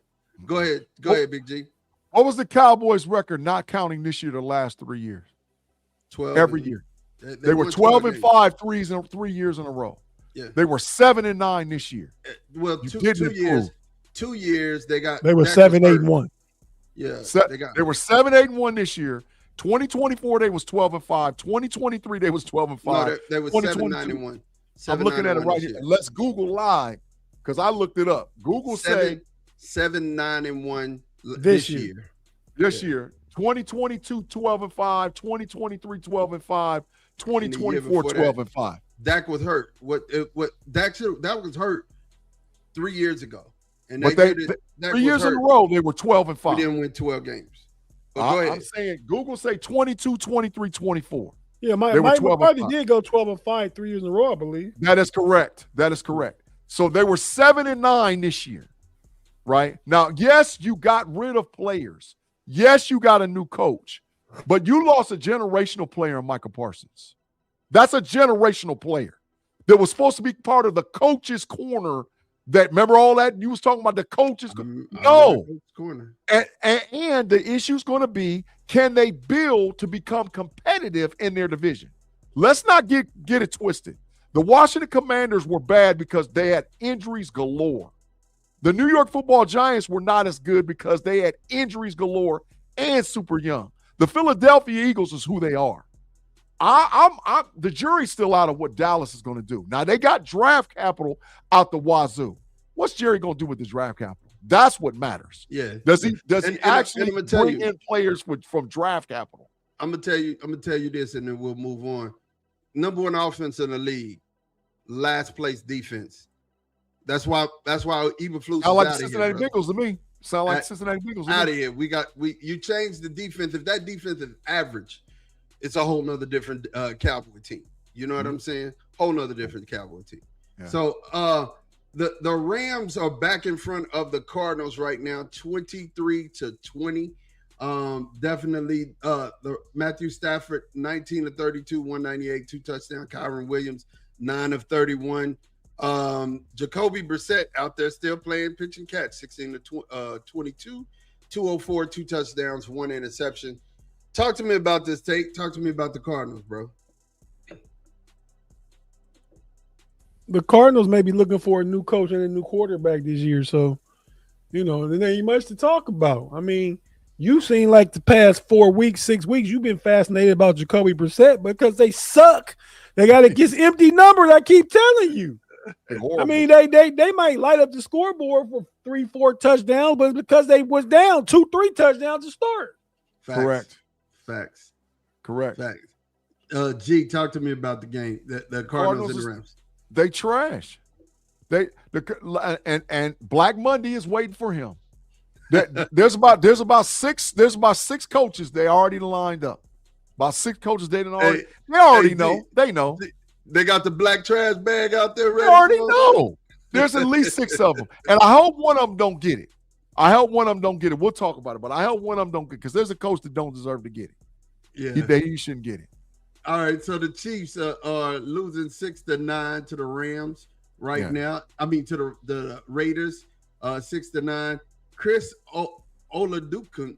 Go ahead, Big G. What was the Cowboys' record not counting this year the last 3 years? 12. Every year. They were 12-5 3 years in a row. Yeah. They were 7-9 this year. Well, 2 years. 2 years they were 7-8-1. Yeah. They were 7-8-1 this year. 2024 they was 12-5. 2023 they was 12-5. No, they was 7-9-1. I'm looking at it right here. Let's Google live because I looked it up. Google said 7-9-1 this year. This year. 2022 12-5, 2023 12-5, 2024 12-5. Dak was hurt. That was hurt 3 years ago. And but 3 years in a row they were 12-5. We didn't win 12 games. But go ahead. I'm saying Google say 22, 23, 24. Yeah, Mike McCarthy did go 12-5 3 years in a row, I believe. That is correct. So they were 7-9 this year, right? Now, yes, you got rid of players. Yes, you got a new coach, but you lost a generational player in Michael Parsons. That's a generational player that was supposed to be part of the coach's corner. That remember all that you was talking about the coach's corner. And the issue's going to be, can they build to become competitive in their division? Let's not get it twisted. The Washington Commanders were bad because they had injuries galore. The New York Football Giants were not as good because they had injuries galore and super young. The Philadelphia Eagles is who they are. The jury's still out of what Dallas is going to do. Now, they got draft capital out the wazoo. What's Jerry going to do with this draft capital? That's what matters. Yeah. Does he actually bring in players from draft capital? I'm gonna tell you this, and then we'll move on. Number one offense in the league, last place defense. That's why Eberflus is out like out of Cincinnati here, Bengals to me. Sound like Cincinnati Bengals. Out of here. You changed the defense. If that defense is average, it's a whole nother different Cowboy team. You know what I'm saying? Whole nother different Cowboy team. Yeah. So the Rams are back in front of the Cardinals right now, 23-20. Definitely the Matthew Stafford, 19 of 32, 198, 2 touchdowns. Kyron Williams, 9 of 31. Jacoby Brissett out there still playing pitch and catch, 16 to 22, 204, 2 touchdowns, 1 interception. Talk to me about this, Tate. Talk to me about the Cardinals, bro. The Cardinals may be looking for a new coach and a new quarterback this year, so there ain't much to talk about. I mean, you seem like the past 4 weeks, 6 weeks, you've been fascinated about Jacoby Brissett because they suck. They got to get empty numbers. I keep telling you. I mean, they might light up the scoreboard for 3-4 touchdowns, but because they was down 2-3 touchdowns to start. Correct. Facts. G, talk to me about the game. The Cardinals and the Rams. They trash. And Black Monday is waiting for him. There's about six coaches they already lined up. About 6 coaches they already know. They know. They got the black trash bag out there ready. They already know. There's at least 6 of them. And I hope one of them don't get it. We'll talk about it, but I hope one of them don't get it because there's a coach that don't deserve to get it. Yeah. He shouldn't get it. All right, so the Chiefs are losing 6-9 to the Rams now. I mean, to the Raiders, 6-9. Chris Oladokun,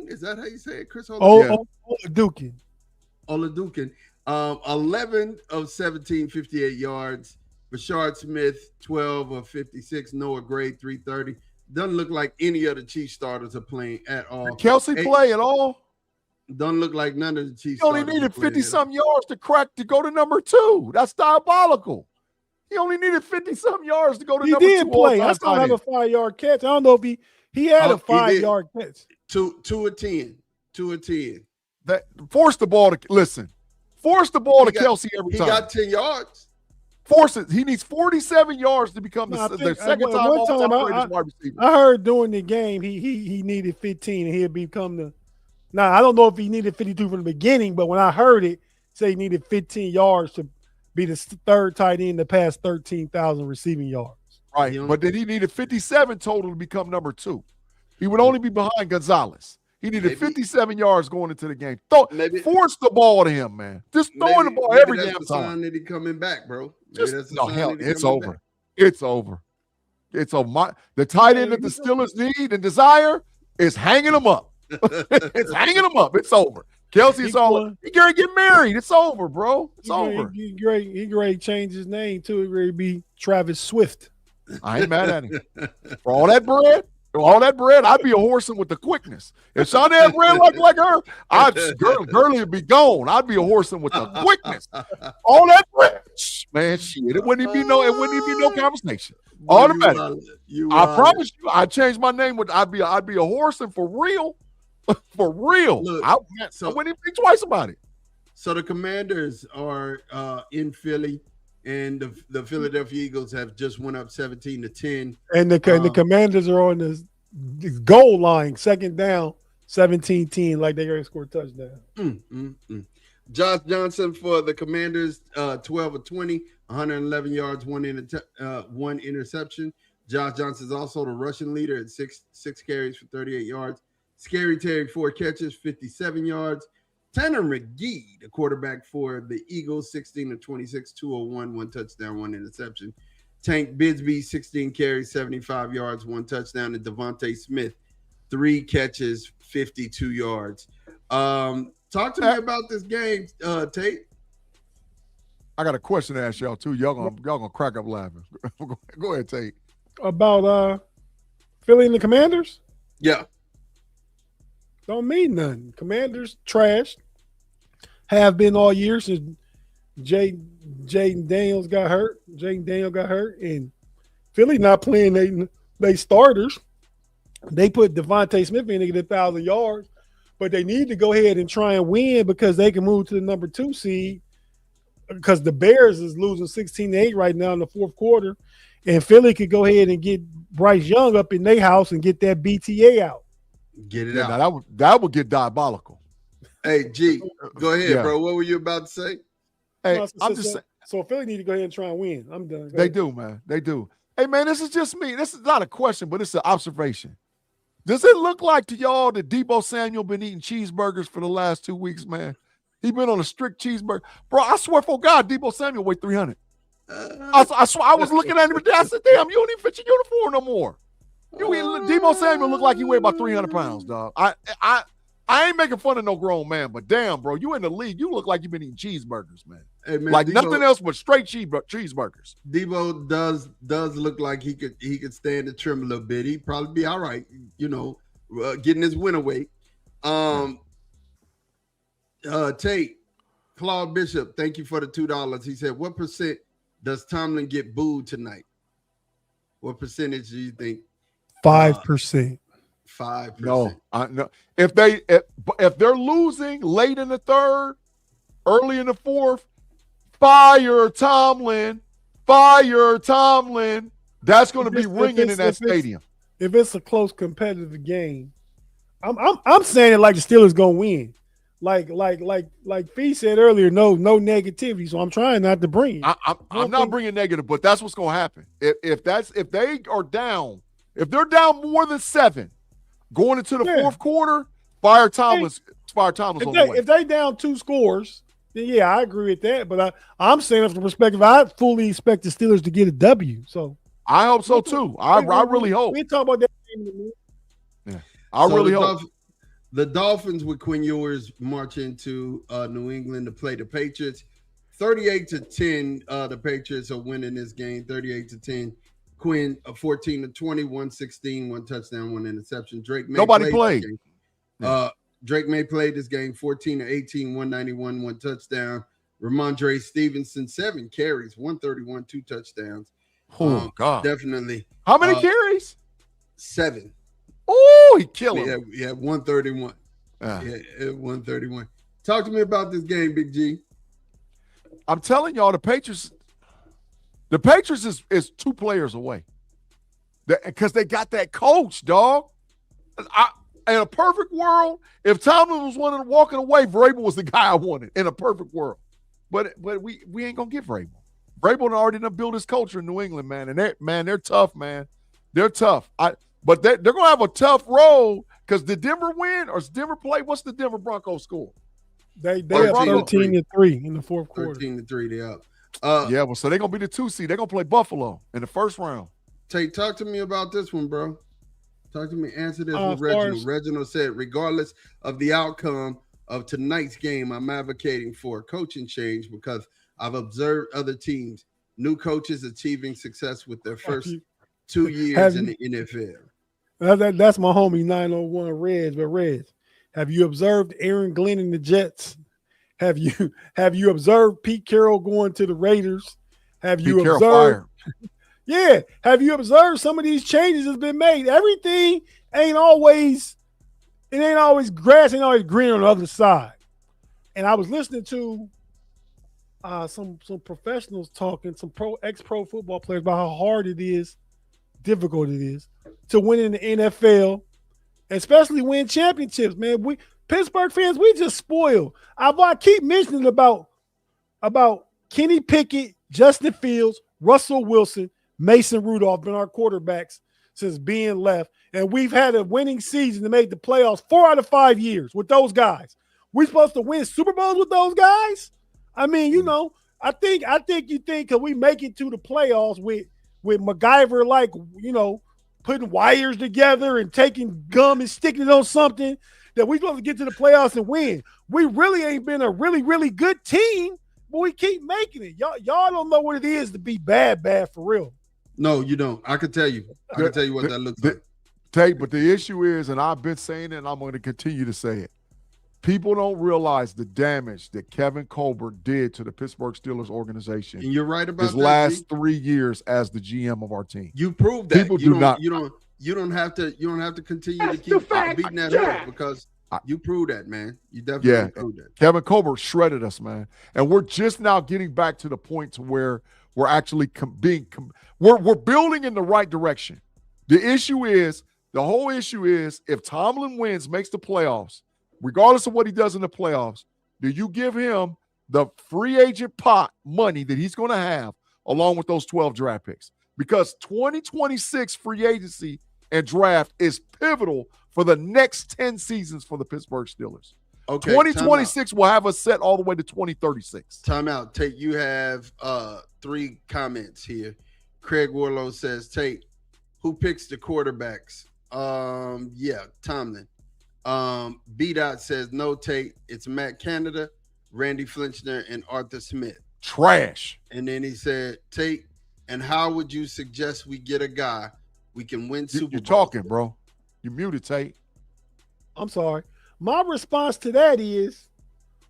is that how you say it? Chris Oladokun. 11 of 17, 58 yards. Rashard Smith, 12 of 56. Noah Gray, 330. Doesn't look like any of the Chiefs starters are playing at all. Did Kelsey play at all? Don't look like none of the Chiefs. He only needed 50-some yards to go to number 2. That's diabolical. He only needed 50-some yards to go to number 2. He did play. I saw him have a 5-yard catch. I don't know if he had a 5-yard catch. 2 of 10. 2 of 10. Force the ball to Kelsey every time. He got 10 yards. Force it. He needs 47 yards to become the second time all-time greatest wide receiver. I heard during the game he needed 15 and he'd become the. Now I don't know if he needed 52 from the beginning, but when I heard it say he needed 15 yards to be the third tight end to pass 13,000 receiving yards. Right, but then he needed 57 total to become number 2. He would only be behind Gonzalez. He needed 57 yards going into the game. Force the ball to him, man. Just throwing the ball every damn time. That he coming back, bro. It's over. It's over. It's over. The tight end that the Steelers need and desire is hanging them up. It's hanging them up. It's over. Kelsey's he gonna get married. It's over, bro. It's over. He great change his name too. He ready to be Travis Swift. I ain't mad at him. For all that bread, I'd be a horsing with the quickness. If Shawnee had bread like her, Gurley would be gone. I'd be a horsing with the quickness. All that bread, man, shit. It wouldn't even be no conversation. Automatic. I promise you, I'd change my name. I'd be a horsing for real. For real. Look, I wouldn't even think twice about it. So the Commanders are in Philly, and the Philadelphia Eagles have just went up 17-10. And the Commanders are on the goal line, second down, 17-10, like they already scored a touchdown. Josh Johnson for the Commanders, 12 of 20, 111 yards, one interception. Josh Johnson is also the rushing leader at six carries for 38 yards. Scary Terry, 4 catches, 57 yards. Tanner McGee, the quarterback for the Eagles, 16 of 26, 201, 1 touchdown, 1 interception. Tank Bigsby, 16 carries, 75 yards, 1 touchdown. And Devontae Smith, 3 catches, 52 yards. Talk to me about this game, Tate. I got a question to ask y'all too. Y'all gonna crack up laughing. Go ahead, Tate. About Philly and the Commanders? Yeah. Don't mean nothing. Commanders trash. Have been all year since Jaden Daniels got hurt. And Philly not playing they starters. They put Devontae Smith in to get 1,000 yards, but they need to go ahead and try and win because they can move to the number 2 seed because the Bears is losing 16-8 right now in the fourth quarter, and Philly could go ahead and get Bryce Young up in their house and get that BTA out. Get it out. That would get diabolical. Hey, G, go ahead, Yeah. bro. What were you about to say? Hey, No, I'm just saying. So Philly need to go ahead and try and win. I'm done. Go They ahead. do, man. They do. Hey, man, this is just me. This is not a question, but it's an observation. Does it look like to y'all that Deebo Samuel been eating cheeseburgers for the last 2 weeks, man? He been on a strict cheeseburger. Bro, I swear for God, Deebo Samuel weighed 300. I swear, I was looking at him today. I said, damn, you don't even fit your uniform no more. Deebo Samuel looked like he weighed about 300 pounds, dog. I ain't making fun of no grown man, but damn, bro, you in the league. You look like you've been eating cheeseburgers, man. Hey, man, like Deebo, nothing else but straight cheeseburgers. Deebo does look like he could stand to trim a little bit. He'd probably be all right, getting his winter weight. Tate, Claude Bishop, thank you for the $2. He said, what percent does Tomlin get booed tonight? What percentage do you think? 5%. 5%. No. If they're losing late in the third, early in the fourth, fire Tomlin. That's going to be ringing in that stadium. If it's a close competitive game, I'm saying it like the Steelers gonna win. Like Fee said earlier, no negativity. So I'm trying not to bring it. I'm not bringing negative, but that's what's going to happen. If they are down, if they're down more than 7 going into the fourth quarter, fire Tomlin's on the way. If they down 2 scores, then yeah, I agree with that. But I'm saying from the perspective, I fully expect the Steelers to get a W. So I hope so too. I really hope. We talk about that in a minute. Yeah, I really hope. The Dolphins with Quinn Ewers march into New England to play the Patriots. 38-10, the Patriots are winning this game. 38-10. Quinn 14-20, 116, 1 touchdown, 1 interception. Drake May Nobody played. Drake May played this game 14-18, 191, 1 touchdown. Ramondre Stevenson 7 carries, 131, 2 touchdowns. Oh God, definitely. How many carries? 7. Oh, he killed him. Yeah, 131. Yeah, 131. Talk to me about this game, Big G. I'm telling y'all, the Patriots is 2 players away. Because they got that coach, dog. In a perfect world, if Tomlin was walking away, Vrabel was the guy I wanted in a perfect world. But we ain't gonna get Vrabel. Vrabel already done built his culture in New England, man. And they're tough, man. They're tough. But they're going to have a tough road because did Denver win or does Denver play? What's the Denver Broncos score? They have 13-3 in the fourth quarter. 13-3, they up. Yeah, well, so they're going to be the 2 seed. They're going to play Buffalo in the first round. Tate, talk to me about this one, bro. Talk to me. Answer this with Reginald. Reginald said, regardless of the outcome of tonight's game, I'm advocating for a coaching change because I've observed other teams, new coaches achieving success with their first 2 years in the NFL. That's my homie 901 Reds. But Reds, have you observed Aaron Glenn in the Jets? Have you observed Pete Carroll going to the Raiders? Have you observed? Yeah. Have you observed some of these changes that's been made? Everything ain't always grass, ain't always green on the other side. And I was listening to some professionals talking, some ex-pro football players about how hard it is, difficult it is to win in the NFL, especially win championships, man. We Pittsburgh fans, we just spoiled. I keep mentioning about Kenny Pickett, Justin Fields, Russell Wilson, Mason Rudolph been our quarterbacks since being left. And we've had a winning season to make the playoffs 4 out of 5 years with those guys. We supposed to win Super Bowls with those guys? I mean, I think you think because we make it to the playoffs with MacGyver, like, putting wires together and taking gum and sticking it on something, that we supposed to get to the playoffs and win. We really ain't been a really, really good team, but we keep making it. Y'all don't know what it is to be bad for real. No, you don't. I can tell you. I can tell you what that looks like. Tate, but the issue is, and I've been saying it and I'm going to continue to say it, people don't realize the damage that Kevin Colbert did to the Pittsburgh Steelers organization. And you're right about his that, last 3 years as the GM of our team. You proved that. People do not. You don't have to continue to keep beating that horse because you proved that, man. You definitely proved that. Kevin Colbert shredded us, man, and we're just now getting back to the point to where we're actually we're building in the right direction. The whole issue is if Tomlin wins, makes the playoffs, regardless of what he does in the playoffs, do you give him the free agent pot money that he's going to have along with those 12 draft picks? Because 2026 free agency and draft is pivotal for the next 10 seasons for the Pittsburgh Steelers. Okay, 2026 will have us set all the way to 2036. Time out. Tate, you have 3 comments here. Craig Warlow says, Tate, who picks the quarterbacks? Yeah, Tomlin. B-Dot says, no, Tate, it's Matt Canada, Randy Flinchner, and Arthur Smith. Trash. And then he said, Tate, and how would you suggest we get a guy we can win Super Bowl? You're talking, bro. You muted, Tate. I'm sorry. My response to that is,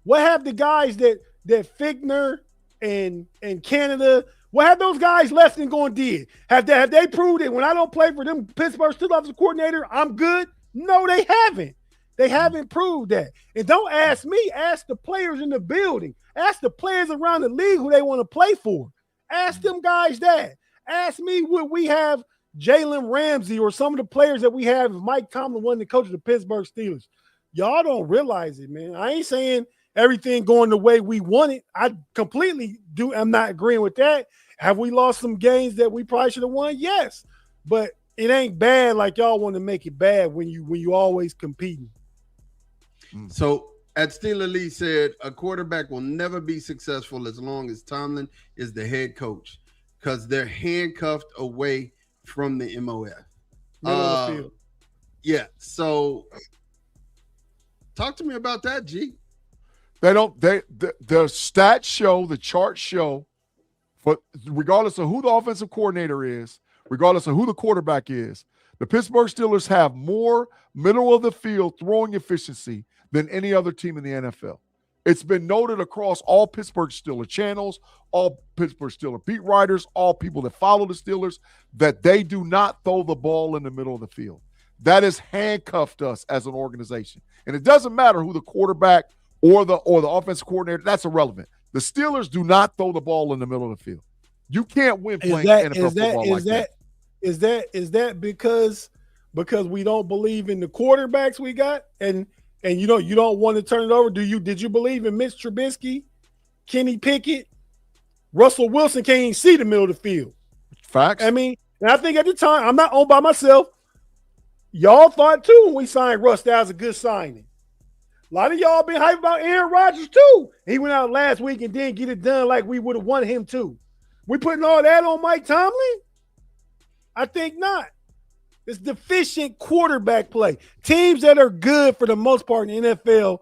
what have the guys that Fichtner and Canada, what have those guys left and gone did? Have they proved that when I don't play for them Pittsburgh Steelers offensive coordinator, I'm good? No, they haven't. They haven't proved that. And don't ask me. Ask the players in the building. Ask the players around the league who they want to play for. Ask them guys that. Ask me would we have Jalen Ramsey or some of the players that we have if Mike Tomlin wasn't the coach of the Pittsburgh Steelers. Y'all don't realize it, man. I ain't saying everything going the way we want it. I completely do. I'm not agreeing with that. Have we lost some games that we probably should have won? Yes. But it ain't bad like y'all want to make it bad when you always competing. So at Steeler Lee said, a quarterback will never be successful as long as Tomlin is the head coach because they're handcuffed away from the MOF. Middle of the field. Yeah. So talk to me about that, G. The stats show, the charts show, but regardless of who the offensive coordinator is, regardless of who the quarterback is, the Pittsburgh Steelers have more middle of the field throwing efficiency than any other team in the NFL. It's been noted across all Pittsburgh Steelers channels, all Pittsburgh Steelers beat writers, all people that follow the Steelers, that they do not throw the ball in the middle of the field. That has handcuffed us as an organization. And it doesn't matter who the quarterback or the offensive coordinator, that's irrelevant. The Steelers do not throw the ball in the middle of the field. You can't win playing NFL football like that. Is that because we don't believe in the quarterbacks we got and you don't want to turn it over? Did you believe in Mitch Trubisky, Kenny Pickett, Russell Wilson can't even see the middle of the field? Facts. I mean, and I think at the time, I'm not on by myself. Y'all thought too when we signed Russ that was a good signing. A lot of y'all been hyped about Aaron Rodgers too. He went out last week and didn't get it done like we would have wanted him to. We putting all that on Mike Tomlin? I think not. It's deficient quarterback play. Teams that are good for the most part in the NFL,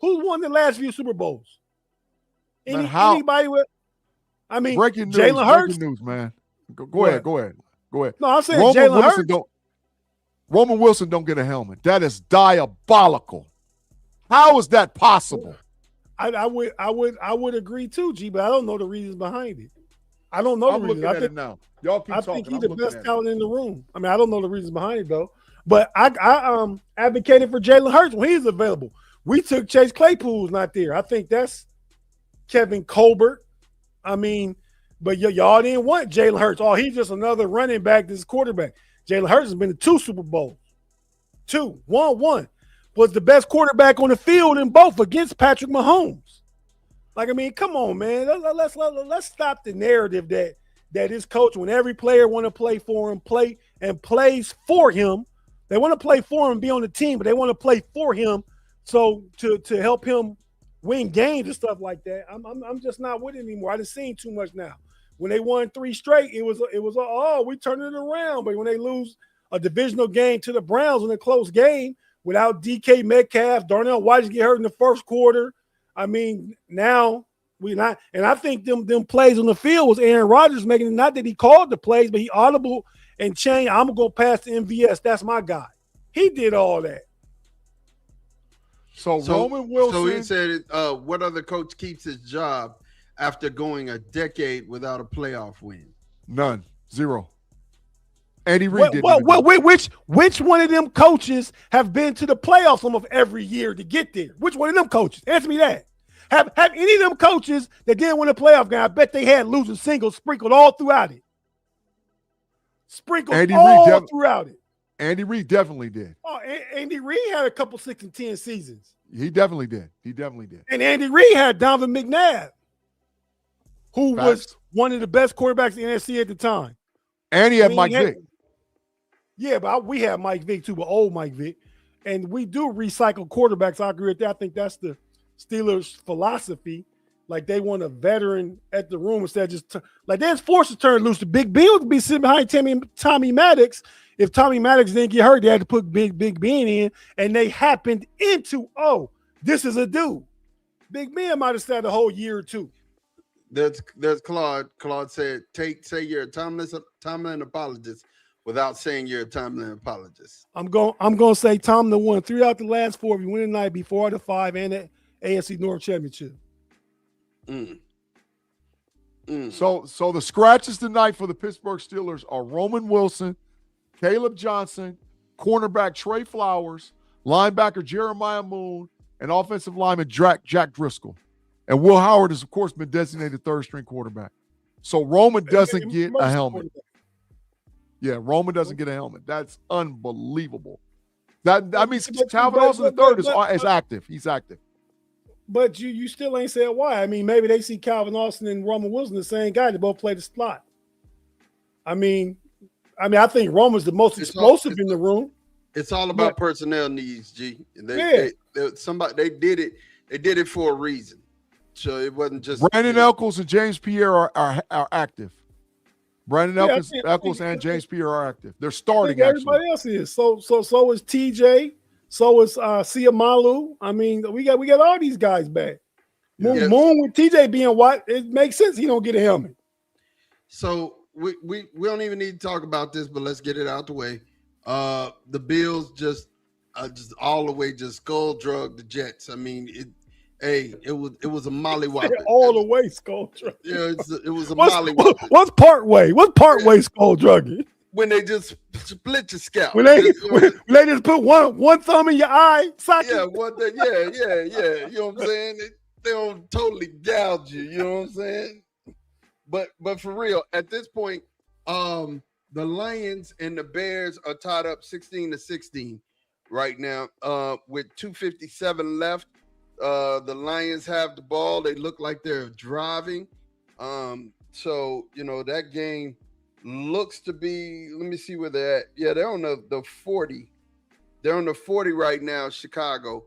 who's won the last few Super Bowls? Anybody with? I mean, breaking news, Jalen Hurts. Breaking news, man. Go ahead. No, I'm saying Jalen Hurts. Roman Wilson don't get a helmet. That is diabolical. How is that possible? I would agree too, G, but I don't know the reasons behind it. I don't know the reasons. I think now. Y'all keep talking. I think he's the best talent in the room. I mean, I don't know the reasons behind it though. But I advocated for Jalen Hurts when he's available. We took Chase Claypool's not there. I think that's Kevin Colbert. I mean, but y'all didn't want Jalen Hurts. Oh, he's just another running back. This quarterback. Jalen Hurts has been to 2 Super Bowls. 2. 1. Was the best quarterback on the field in both against Patrick Mahomes. Like, I mean, come on, man. Let's stop the narrative that his coach, when every player want to play for him, plays for him. They want to play for him and be on the team, but they want to play for him. So to help him win games and stuff like that, I'm just not with it anymore. I just seen too much now. When they won 3 straight, it was we turning it around. But when they lose a divisional game to the Browns in a close game without DK Metcalf, Darnell Washington get hurt in the first quarter. I mean, now we not, and I think them plays on the field was Aaron Rodgers making it. Not that he called the plays, but he audible and changed. I'm gonna go past the MVS. That's my guy. He did all that. So Roman Wilson. So he said, "What other coach keeps his job after going a decade without a playoff win?" None. 0. Andy Reid did. Which one of them coaches have been to the playoffs almost every year to get there? Which one of them coaches? Answer me that. Have any of them coaches that didn't win a playoff game? I bet they had losing singles sprinkled all throughout it. Throughout it. Andy Reid definitely did. Oh, Andy Reid had a couple 6 and 10 seasons. He definitely did. He definitely did. And Andy Reid had Donovan McNabb, who was one of the best quarterbacks in the NFC at the time. And he had Mike Vick. Yeah, but we had Mike Vick too, but old Mike Vick. And we do recycle quarterbacks. I agree with that. I think that's the Steelers' philosophy. Like they want a veteran at the room instead of just like they're forced to turn loose. The Big Ben would be sitting behind Tommy Maddox. If Tommy Maddox didn't get hurt, they had to put Big Ben in, and they happened into, oh, this is a dude. Big Ben might have sat a whole year or two. There's Claude. Claude said, say you're a Tomlin apologist without saying you're a Tomlin apologist. I'm going to say Tomlin won 3 out of the last 4. If you win tonight, be 4 out of 5 and the AFC North Championship. So the scratches tonight for the Pittsburgh Steelers are Roman Wilson, Caleb Johnson, cornerback Trey Flowers, linebacker Jeremiah Moon, and offensive lineman Jack Driscoll. And Will Howard has, of course, been designated third-string quarterback. So Roman doesn't get a helmet. Yeah, Roman doesn't get a helmet. That's unbelievable. That means Calvin Austin III is active. He's active. But you still ain't said why. I mean, maybe they see Calvin Austin and Roman Wilson the same guy. They both play the slot. I mean, I think Roman's the most explosive in the room. It's all about personnel needs, G. They did it for a reason. So it wasn't just Brandon Eccles and James Pierre are active. Brandon Eccles and James Pierre are active. They're starting. Everybody else is. So is TJ. So is Siamalu. I mean, we got all these guys back. Moon with TJ being white, it makes sense he don't get a helmet. So we don't even need to talk about this, but let's get it out the way. The Bills just all the way just skull drug the Jets. I mean, it was a mollywop. All the way skull drug. Yeah, it was a mollywop. What's part way? What's part way skull drugging? When they just split your scalp. When they just put one thumb in your eye socket. Yeah, yeah. You know what I'm saying? They don't totally gouge you. You know what I'm saying? But for real, at this point, the Lions and the Bears are tied up 16-16 right now. With 2:57 left, the Lions have the ball. They look like they're driving. So that game looks to be, let me see where they're at. Yeah, they're on the 40. They're on the 40 right now, Chicago.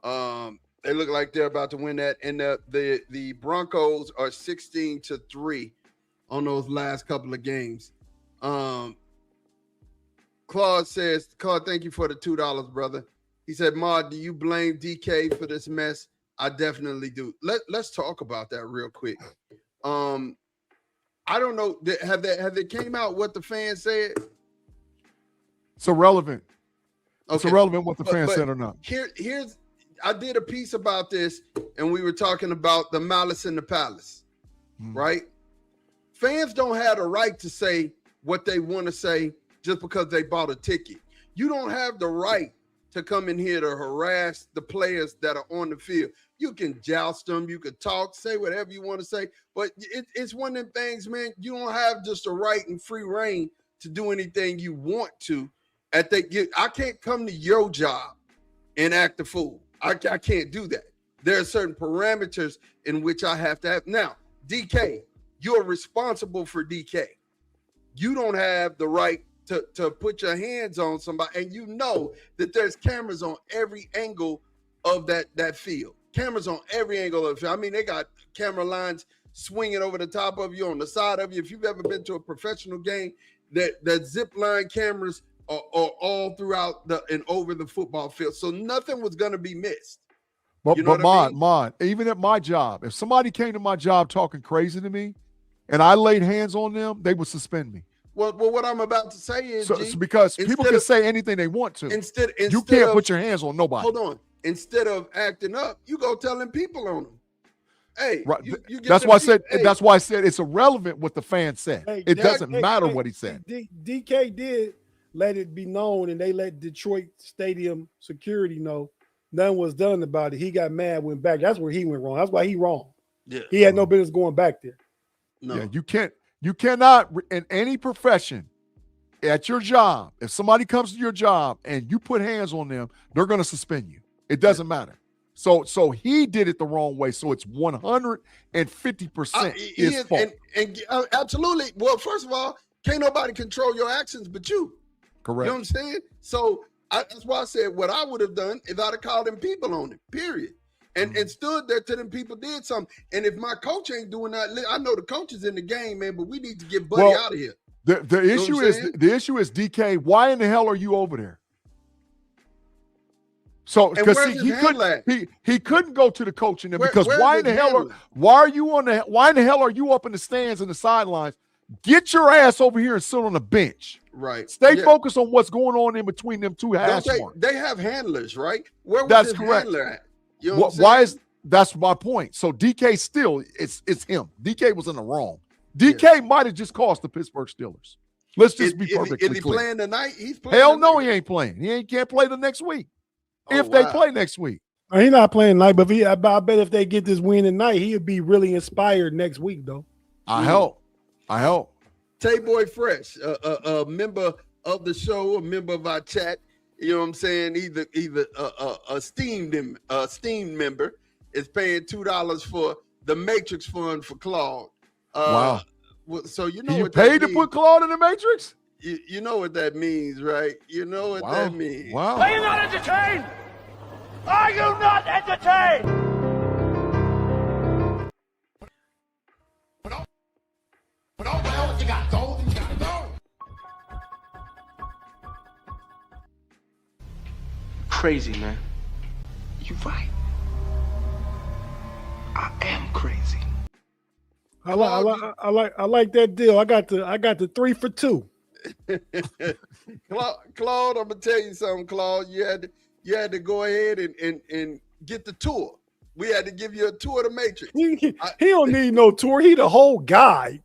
They look like they're about to win that. And the Broncos are 16-3 on those last couple of games. Claude, thank you for the $2, brother. He said, Ma, do you blame DK for this mess? I definitely do. Let's talk about that real quick. I don't know. Have they came out what the fans said? It's irrelevant. Okay. It's irrelevant what the fans said or not. Here's I did a piece about this, and we were talking about the malice in the palace, right? Fans don't have the right to say what they want to say just because they bought a ticket. You don't have the right to come in here to harass the players that are on the field. You can joust them, you can talk, say whatever you want to say, but it's one of them things, man. You don't have just a right and free reign to do anything you want to. I can't come to your job and act a fool. I can't do that. There are certain parameters in which I have to have. Now, DK, you're responsible for DK. You don't have the right to put your hands on somebody, and you know that there's cameras on every angle of that field. Cameras on every angle of the field. I mean, they got camera lines swinging over the top of you, on the side of you. If you've ever been to a professional game, that zip line cameras are all throughout and over the football field. So nothing was going to be missed. But Mon, even at my job, if somebody came to my job talking crazy to me and I laid hands on them, they would suspend me. Well, what I'm about to say is, because people can say anything they want to. Instead you can't put your hands on nobody. Hold on. Instead of acting up, you go telling people on them. Hey, right. That's why I said it's irrelevant what the fan said. It doesn't matter what he said. DK did let it be known, and they let Detroit Stadium security know nothing was done about it. He got mad, went back. That's where he went wrong. That's why he wrong. Yeah, he had no business going back there. No, yeah, you cannot in any profession at your job, if somebody comes to your job and you put hands on them, they're going to suspend you. It doesn't matter. So he did it the wrong way. So it's 150% his fault. And absolutely. Well, first of all, can't nobody control your actions but you. Correct. You know what I'm saying? So that's why I said what I would have done is I'd have called them people on it, period. And stood there till them people did something. And if my coach ain't doing that, I know the coach is in the game, man, but we need to get Buddy out of here. The issue is DK, why in the hell are you over there? So because he couldn't go to the coaching because why in the hell are you up in the stands and the sidelines? Get your ass over here and sit on the bench. Right. Stay focused on what's going on in between them two hash marks. They have handlers, right? Where was this handler at? You know that's my point. So DK still, it's him. DK was in the wrong. DK might have just cost the Pittsburgh Steelers. Let's just be perfectly clear. Is he playing tonight? He's playing. Hell no, he ain't playing. He can't play the next week. They play next week. He's not playing tonight, but I bet if they get this win tonight, he'll be really inspired next week, though. I hope. Tay Boy Fresh, a member of the show, a member of our chat. You know what I'm saying? Either a steamed member is paying $2 for the Matrix Fund for Claude. Wow. So you know you what paid that to put Claude in the Matrix? You know what that means, right? You know what that means. Wow. Are you not entertained? Are you not entertained? But oh well, you got gold and you gotta go. Crazy, man. You right. I am crazy. I like that deal. I got the 3 for 2. Claude, I'm gonna tell you something, Claude. You had to go ahead and get the tour. We had to give you a tour of the Matrix. He don't need no tour. He the whole guy.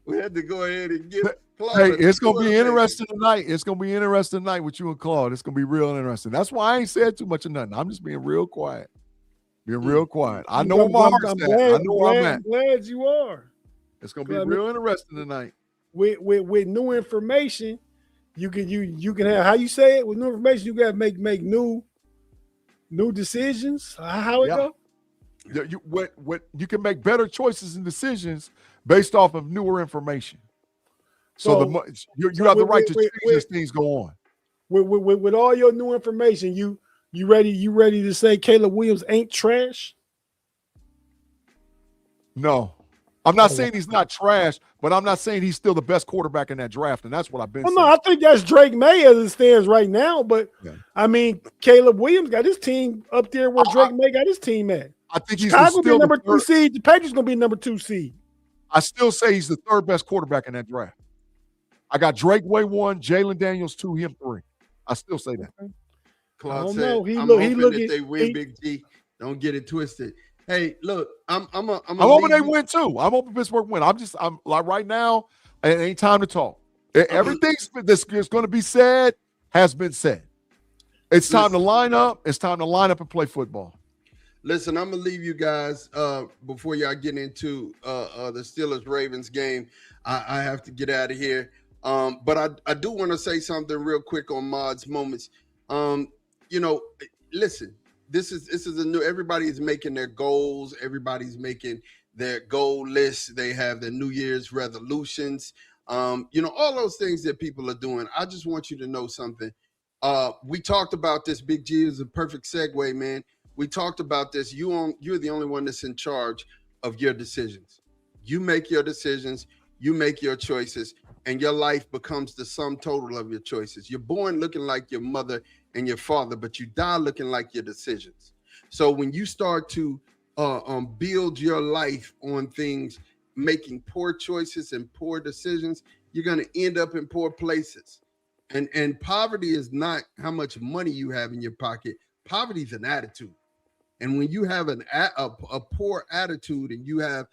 We had to go ahead and give Claude. Hey, it's gonna be interesting tonight. It's gonna be interesting tonight with you and Claude. It's gonna be real interesting. That's why I ain't said too much of nothing. I'm just being real quiet. I know where my heart's at. I know where I'm at. I'm glad you are. It's gonna be real interesting tonight. With new information, you can have, how you say it, with new information, you gotta make new decisions. How it go? You can make better choices and decisions based off of newer information. So you have the right to change as things go on. With all your new information, you ready to say Caleb Williams ain't trash? No. I'm not saying he's not trash, but I'm not saying he's still the best quarterback in that draft, and that's what I've been saying. No, I think that's Drake May as it stands right now, but I mean, Caleb Williams got his team up there where Drake May got his team at. I think he's still be number 2 seed. The Patriots gonna be number 2 seed. I still say he's the 3rd best quarterback in that draft. I got Drake Way 1, Jalen Daniels 2, him 3. I still say that. Claude said, I'm hoping that they win, Big G. Don't get it twisted. Hey, look, I'm hoping they win too. I'm hoping Pittsburgh win. I'm like right now, it ain't time to talk. Everything's that's going to be said has been said. It's time to line up. It's time to line up and play football. Listen, I'm gonna leave you guys before y'all get into the Steelers-Ravens game. I have to get out of here. But I do want to say something real quick on Mod's Moments. Listen. This is a new. Everybody is making their goals. Everybody's making their goal lists. They have their New Year's resolutions. All those things that people are doing. I just want you to know something. We talked about this. Big G is a perfect segue, man. We talked about this. You're the only one that's in charge of your decisions. You make your decisions. You make your choices, and your life becomes the sum total of your choices. You're born looking like your mother and your father, but you die looking like your decisions. So when you start to build your life on things, making poor choices and poor decisions, you're going to end up in poor places. And poverty is not how much money you have in your pocket. Poverty is an attitude. And when you have a poor attitude, and you have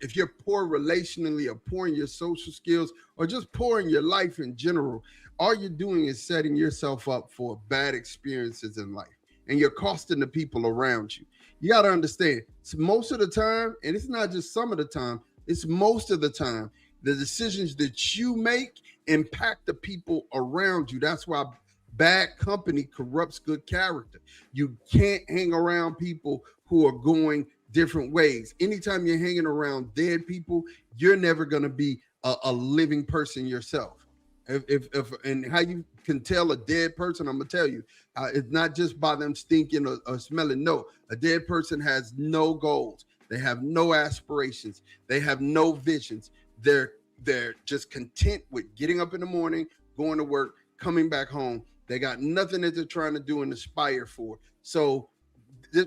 if you're poor relationally, or poor in your social skills, or just poor in your life in general, all you're doing is setting yourself up for bad experiences in life, and you're costing the people around you. You got to understand, most of the time, and it's not just some of the time, it's most of the time, The decisions that you make impact the people around you. That's why bad company corrupts good character. You can't hang around people who are going different ways. Anytime you're hanging around dead people, you're never going to be a living person yourself. If and how you can tell a dead person, I'm gonna tell you, it's not just by them stinking or smelling. No, a dead person has no goals. They have no aspirations. They have no visions. They're just content with getting up in the morning, going to work, coming back home. They got nothing that they're trying to do and aspire for. So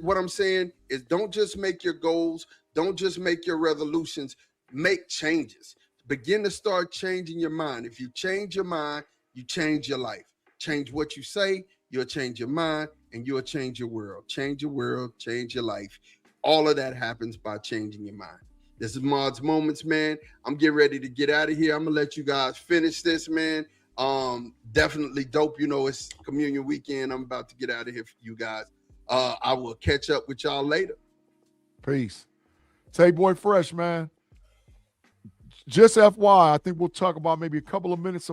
what I'm saying is, don't just make your goals. Don't just make your resolutions. Make changes. Begin to start changing your mind. If you change your mind, you change your life. Change what you say, you'll change your mind, and you'll change your world. Change your world, change your life. All of that happens by changing your mind. This is Mod's Moments, man. I'm getting ready to get out of here. I'm going to let you guys finish this, man. Definitely dope. You know, it's communion weekend. I'm about to get out of here for you guys. I will catch up with y'all later. Peace. Tay Boy Fresh, man. Just FYI, I think we'll talk about maybe a couple of minutes